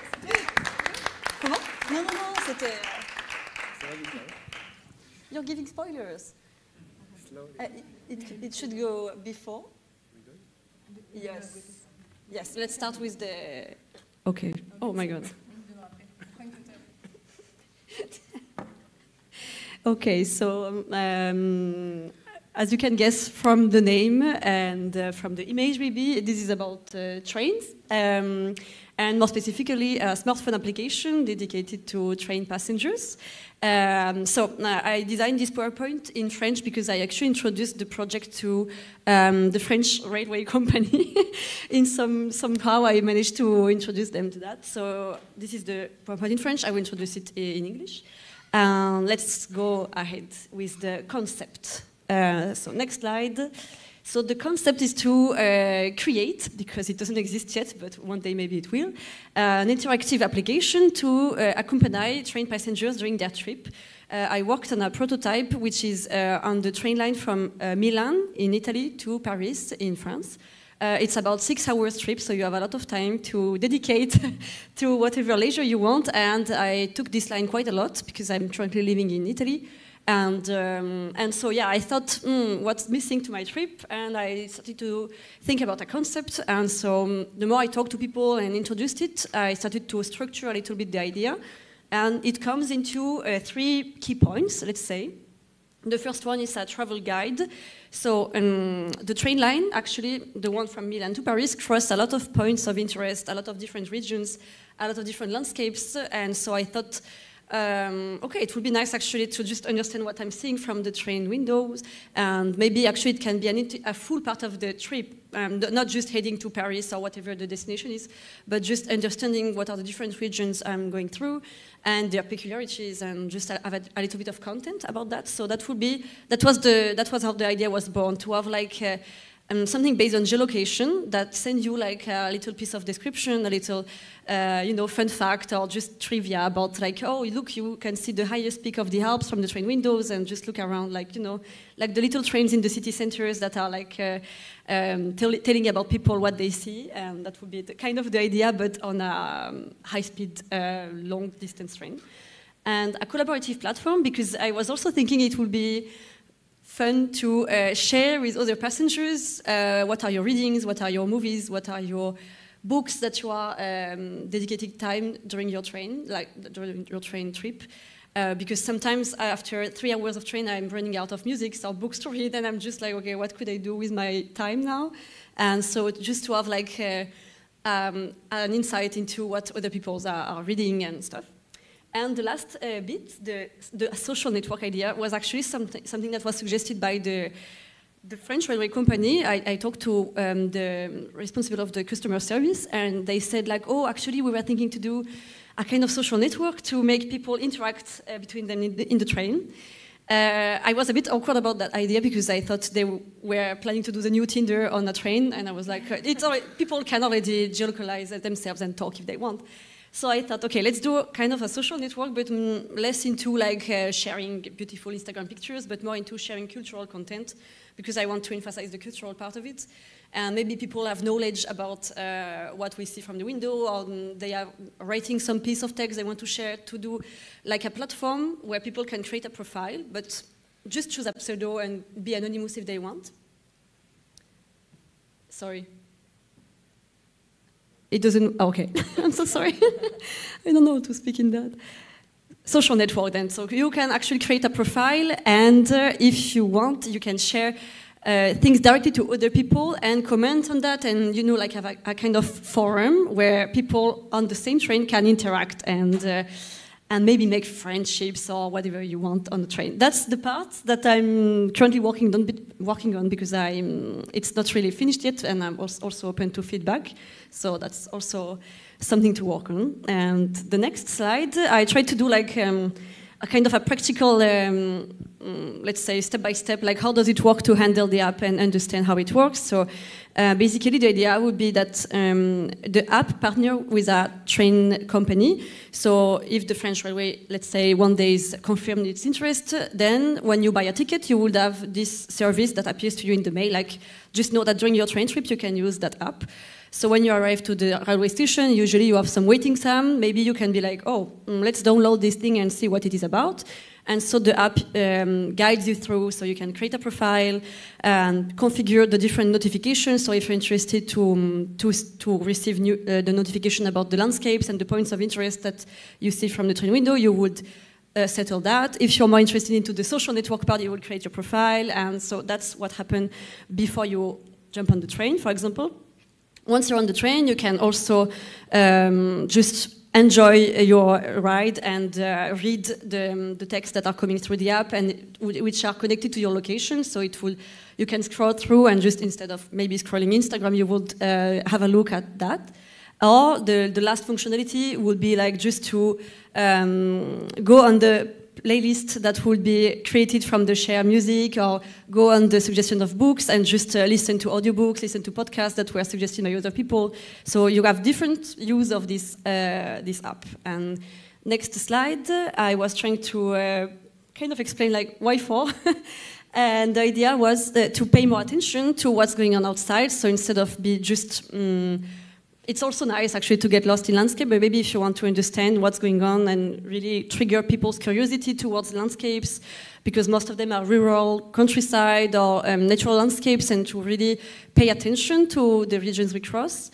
Comment? Non, c'était... You're giving spoilers. It should go before. Yes. Yes, let's start with the... Okay. Oh my God. Okay, so... as you can guess from the name and from the image, maybe, this is about trains, and more specifically, a smartphone application dedicated to train passengers. I designed this PowerPoint in French because I actually introduced the project to the French railway company. Somehow I managed to introduce them to that. So this is the PowerPoint in French. I will introduce it in English. Let's go ahead with the concept. So next slide. So the concept is to create, because it doesn't exist yet, but one day maybe it will, an interactive application to accompany train passengers during their trip. I worked on a prototype which is on the train line from Milan in Italy to Paris in France. It's about 6 hours trip, so you have a lot of time to dedicate to whatever leisure you want. And I took this line quite a lot because I'm currently living in Italy. And so, yeah, I thought, what's missing to my trip? And I started to think about a concept. And so the more I talked to people and introduced it, I started to structure a little bit the idea. And it comes into 3 key points, let's say. The first one is a travel guide. So the train line, actually, the one from Milan to Paris, crossed a lot of points of interest, a lot of different regions, a lot of different landscapes. And so I thought, okay, it would be nice actually to just understand what I'm seeing from the train windows. And maybe actually it can be a full part of the trip, not just heading to Paris or whatever the destination is, but just understanding what are the different regions I'm going through and their peculiarities, and just have a little bit of content about that. So that was how the idea was born, to have like something based on geolocation that sends you like a little piece of description, a little fun fact, or just trivia about like, oh, look, you can see the highest peak of the Alps from the train windows, and just look around, like, like the little trains in the city centers that are like telling about people what they see. And that would be kind of the idea, but on a high-speed, long-distance train. And a collaborative platform, because I was also thinking it would be fun to share with other passengers what are your readings, what are your movies, what are your books that you are dedicating time during your train, like during your train trip. Because sometimes after 3 hours of train, I'm running out of music or books to read, and I'm just like, okay, what could I do with my time now? And so just to have like an insight into what other people are reading and stuff. And the last bit, the social network idea, was actually something that was suggested by the French railway company. I talked to the responsible of the customer service, and they said like, oh, actually we were thinking to do a kind of social network to make people interact between them in the train. I was a bit awkward about that idea because I thought they were planning to do the new Tinder on a train, and I was like, people can already geolocalize themselves and talk if they want. So I thought, okay, let's do kind of a social network, but less into like sharing beautiful Instagram pictures, but more into sharing cultural content, because I want to emphasize the cultural part of it. And maybe people have knowledge about what we see from the window, or they are writing some piece of text they want to share, to do like a platform where people can create a profile, but just choose a pseudo and be anonymous if they want. Sorry. It doesn't, okay, I'm so sorry. I don't know how to speak in that. Social network then, so you can actually create a profile, and if you want, you can share things directly to other people and comment on that, and like have a kind of forum where people on the same train can interact and maybe make friendships or whatever you want on the train. That's the part that I'm currently working on because it's not really finished yet, and I'm also open to feedback. So that's also something to work on. And the next slide, I tried to do like a kind of a practical, let's say step by step, like how does it work to handle the app and understand how it works. So basically the idea would be that the app partner with a train company. So if the French Railway, let's say one day is confirmed its interest, then when you buy a ticket, you would have this service that appears to you in the mail, like just know that during your train trip you can use that app. So when you arrive to the railway station, usually you have some waiting time. Maybe you can be like, oh, let's download this thing and see what it is about. And so the app guides you through, so you can create a profile and configure the different notifications. So if you're interested to receive the notification about the landscapes and the points of interest that you see from the train window, you would settle that. If you're more interested into the social network part, you would create your profile. And so that's what happened before you jump on the train, for example. Once you're on the train, you can also just enjoy your ride and read the texts that are coming through the app and which are connected to your location. So you can scroll through, and just instead of maybe scrolling Instagram, you would have a look at that. Or the last functionality would be like just to go on the playlist that would be created from the shared music, or go on the suggestion of books and just listen to audiobooks, listen to podcasts that were suggested by other people. So you have different use of this app. And next slide, I was trying to kind of explain like why for. And the idea was to pay more attention to what's going on outside. So instead of be just, it's also nice actually to get lost in landscape, but maybe if you want to understand what's going on and really trigger people's curiosity towards landscapes, because most of them are rural, countryside, or natural landscapes, and to really pay attention to the regions we cross.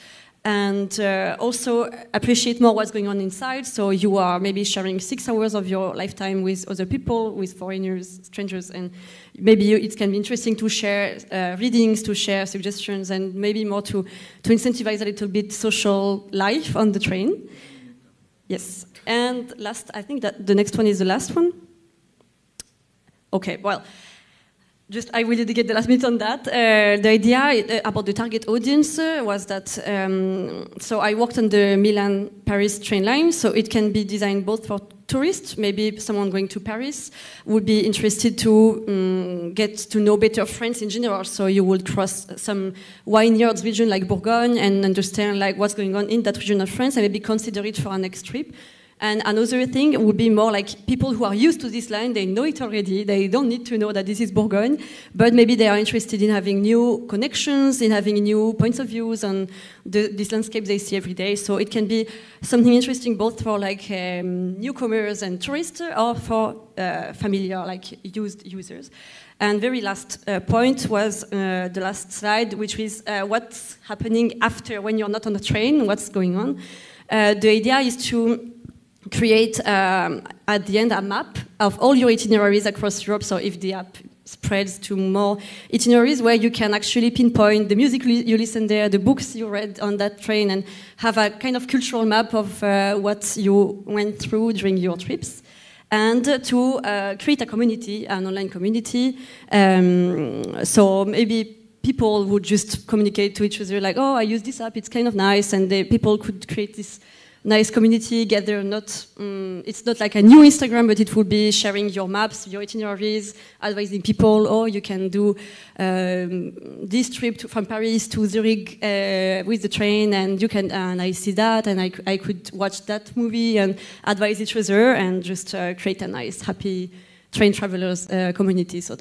And also appreciate more what's going on inside. So you are maybe sharing 6 hours of your lifetime with other people, with foreigners, strangers, and maybe it can be interesting to share readings, to share suggestions, and maybe more to incentivize a little bit social life on the train. Yes. And last, I think that the next one is the last one. Okay, well, just I will dedicate the last minute on that. The idea about the target audience was that, so I worked on the Milan-Paris train line, so it can be designed both for tourists, maybe someone going to Paris would be interested to get to know better France in general, so you would cross some vineyards region like Bourgogne and understand like what's going on in that region of France and maybe consider it for our next trip. And another thing would be more like people who are used to this line, they know it already, they don't need to know that this is Bourgogne, but maybe they are interested in having new connections, in having new points of views on this landscape they see every day. So it can be something interesting both for like newcomers and tourists or for familiar, like used users. And very last point was the last slide, which is what's happening after when you're not on the train, what's going on. The idea is to create at the end a map of all your itineraries across Europe. So if the app spreads to more itineraries where you can actually pinpoint the music you listen there, the books you read on that train, and have a kind of cultural map of what you went through during your trips. And to create a community, an online community. So maybe people would just communicate to each other like, oh, I use this app, it's kind of nice. And people could create this nice community, gather it's not like a new Instagram, but it would be sharing your maps, your itineraries, advising people, oh, you can do this trip from Paris to Zurich with the train, and you can, and I see that, and I could watch that movie and advise each other and just create a nice, happy train travelers community. So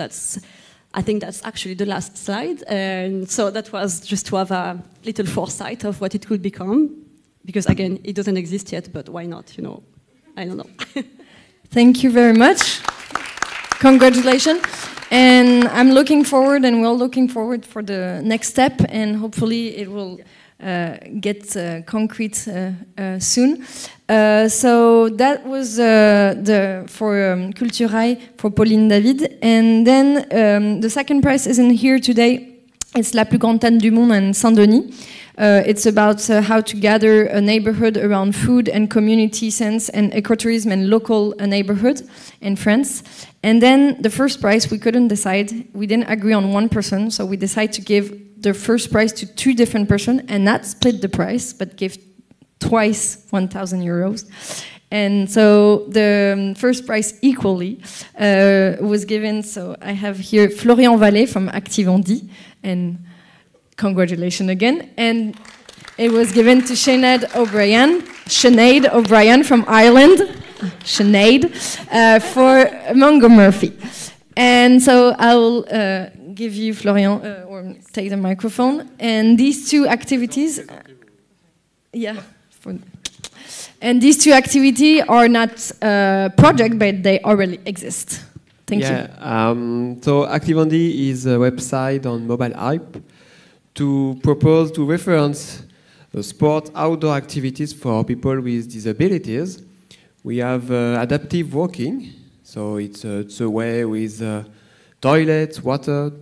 I think that's actually the last slide. And so that was just to have a little foresight of what it could become. Because again, it doesn't exist yet, but why not? You know, I don't know. Thank you very much. Congratulations. And I'm looking forward, and we're looking forward for the next step, and hopefully it will get concrete soon. So that was for Culturail for Pauline David. And then the second prize isn't here today. It's La Plus Grande Tente du Monde in Saint-Denis. It's about how to gather a neighborhood around food and community sense and ecotourism and local neighborhood in France. And then the first prize, we couldn't decide. We didn't agree on one person, so we decided to give the first prize to 2 different persons and not split the prize, but give twice 1,000 euros. And so the first prize equally was given. So I have here Florian Vallée from Activandi, and congratulations again. And it was given to Sinead O'Brien from Ireland, Sinead, for Mungo Murphy. And so I will give you, Florian, or take the microphone. And these 2 activities, and these 2 activities are not project, but they already exist. Thank you. So Activandi is a website on mobile app to propose to reference sport outdoor activities for people with disabilities. We have adaptive walking, so it's a way with toilets, water,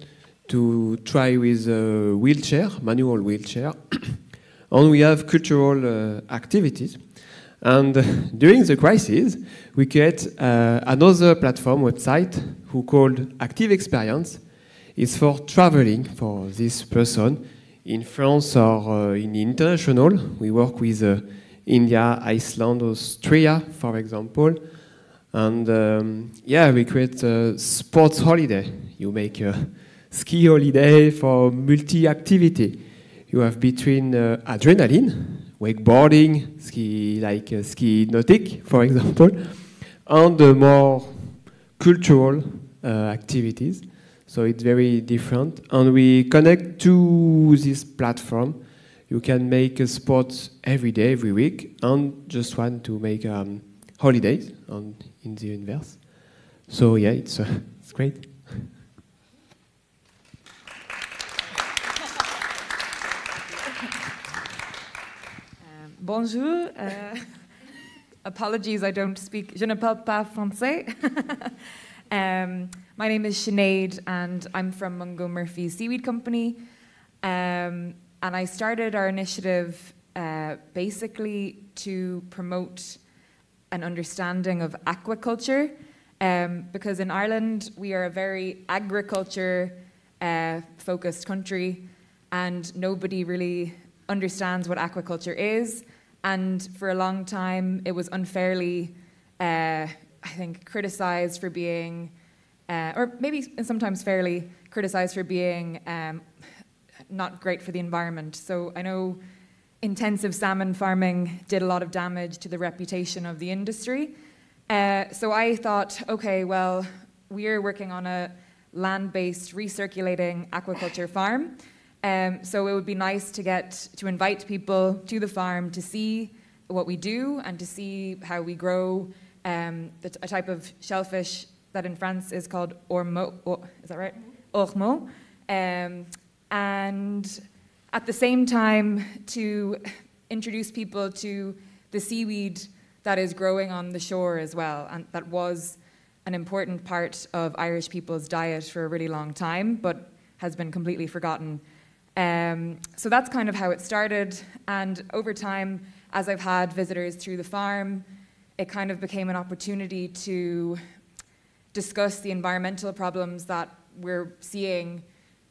to try with a wheelchair, manual wheelchair. And we have cultural activities. And during the crisis, we create another platform website who called Active Experience. It's for traveling for this person in France or in international. We work with India, Iceland, Austria, for example. And we create a sports holiday. You make a ski holiday for multi-activity. You have between adrenaline, wakeboarding, ski nautic, for example, and more cultural activities. So it's very different. And we connect to this platform. You can make a sport every day, every week, and just want to make holidays in the universe. So yeah, it's great. Bonjour. Apologies, I don't speak. Je ne parle pas français. My name is Sinead, and I'm from Mungo Murphy Seaweed Company. And I started our initiative basically to promote an understanding of aquaculture, because in Ireland we are a very agriculture-focused country, and nobody really understands what aquaculture is. And for a long time, it was unfairly, I think, criticized for being, or maybe sometimes fairly criticized for being not great for the environment. So I know intensive salmon farming did a lot of damage to the reputation of the industry. So I thought, okay, well, we're working on a land-based recirculating aquaculture farm. So it would be nice to invite people to the farm to see what we do and to see how we grow a type of shellfish that in France is called ormeau. Is that right? Ormeau. And at the same time, to introduce people to the seaweed that is growing on the shore as well, and that was an important part of Irish people's diet for a really long time, but has been completely forgotten. So that's kind of how it started, and over time, as I've had visitors through the farm, it kind of became an opportunity to discuss the environmental problems that we're seeing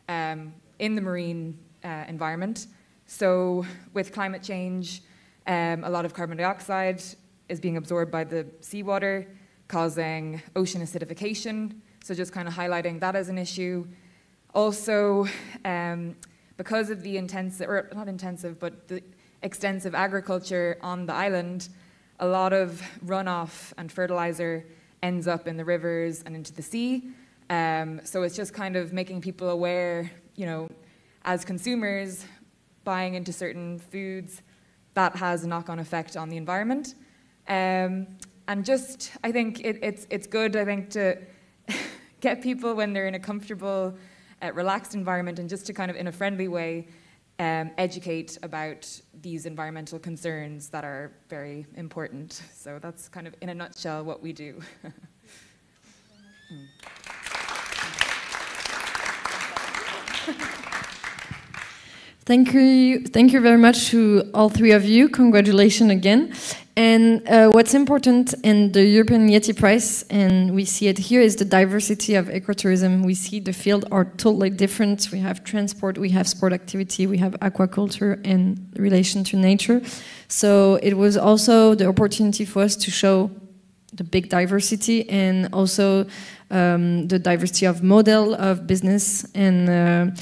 in the marine environment. So with climate change, a lot of carbon dioxide is being absorbed by the seawater, causing ocean acidification, so just kind of highlighting that as an issue. Also, because of the the extensive agriculture on the island, a lot of runoff and fertilizer ends up in the rivers and into the sea. So it's just kind of making people aware, you know, as consumers, buying into certain foods, that has a knock-on effect on the environment. And just, I think it's good, I think, to get people when they're in a comfortable, relaxed environment, and just to kind of, in a friendly way, educate about these environmental concerns that are very important. So that's kind of, in a nutshell, what we do. Thank you very much to all three of you. Congratulations again. And what's important in the European Yeti Prize, and we see it here, is the diversity of ecotourism. We see the field are totally different. We have transport, we have sport activity, we have aquaculture and relation to nature. So it was also the opportunity for us to show the big diversity, and also the diversity of model of business. And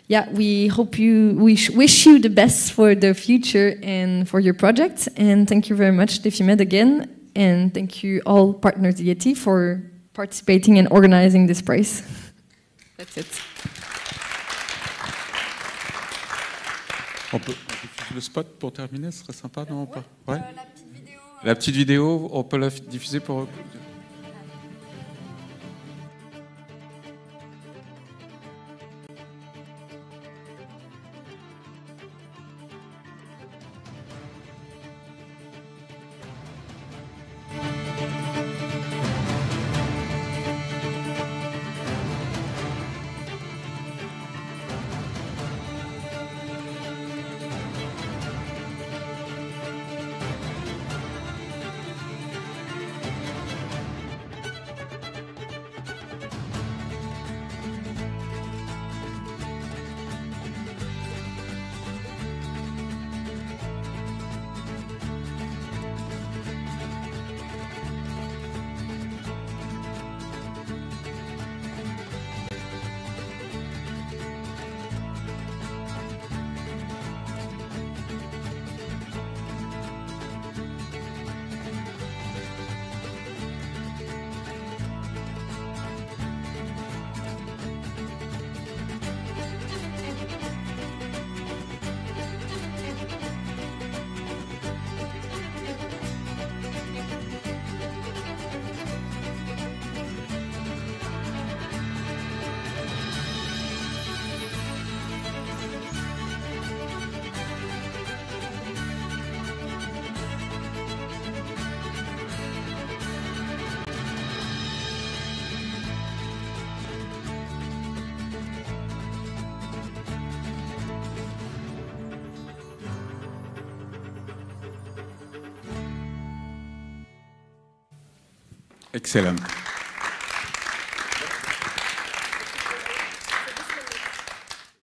yeah, we hope we wish you the best for the future and for your project. And thank you very much, Defimed, again. And thank you all partners Yeti for participating and organizing this prize. That's it. On peut diffuser le spot pour terminer, ce serait sympa, non? Ouais. La petite vidéo, on peut la diffuser pour... Excellent.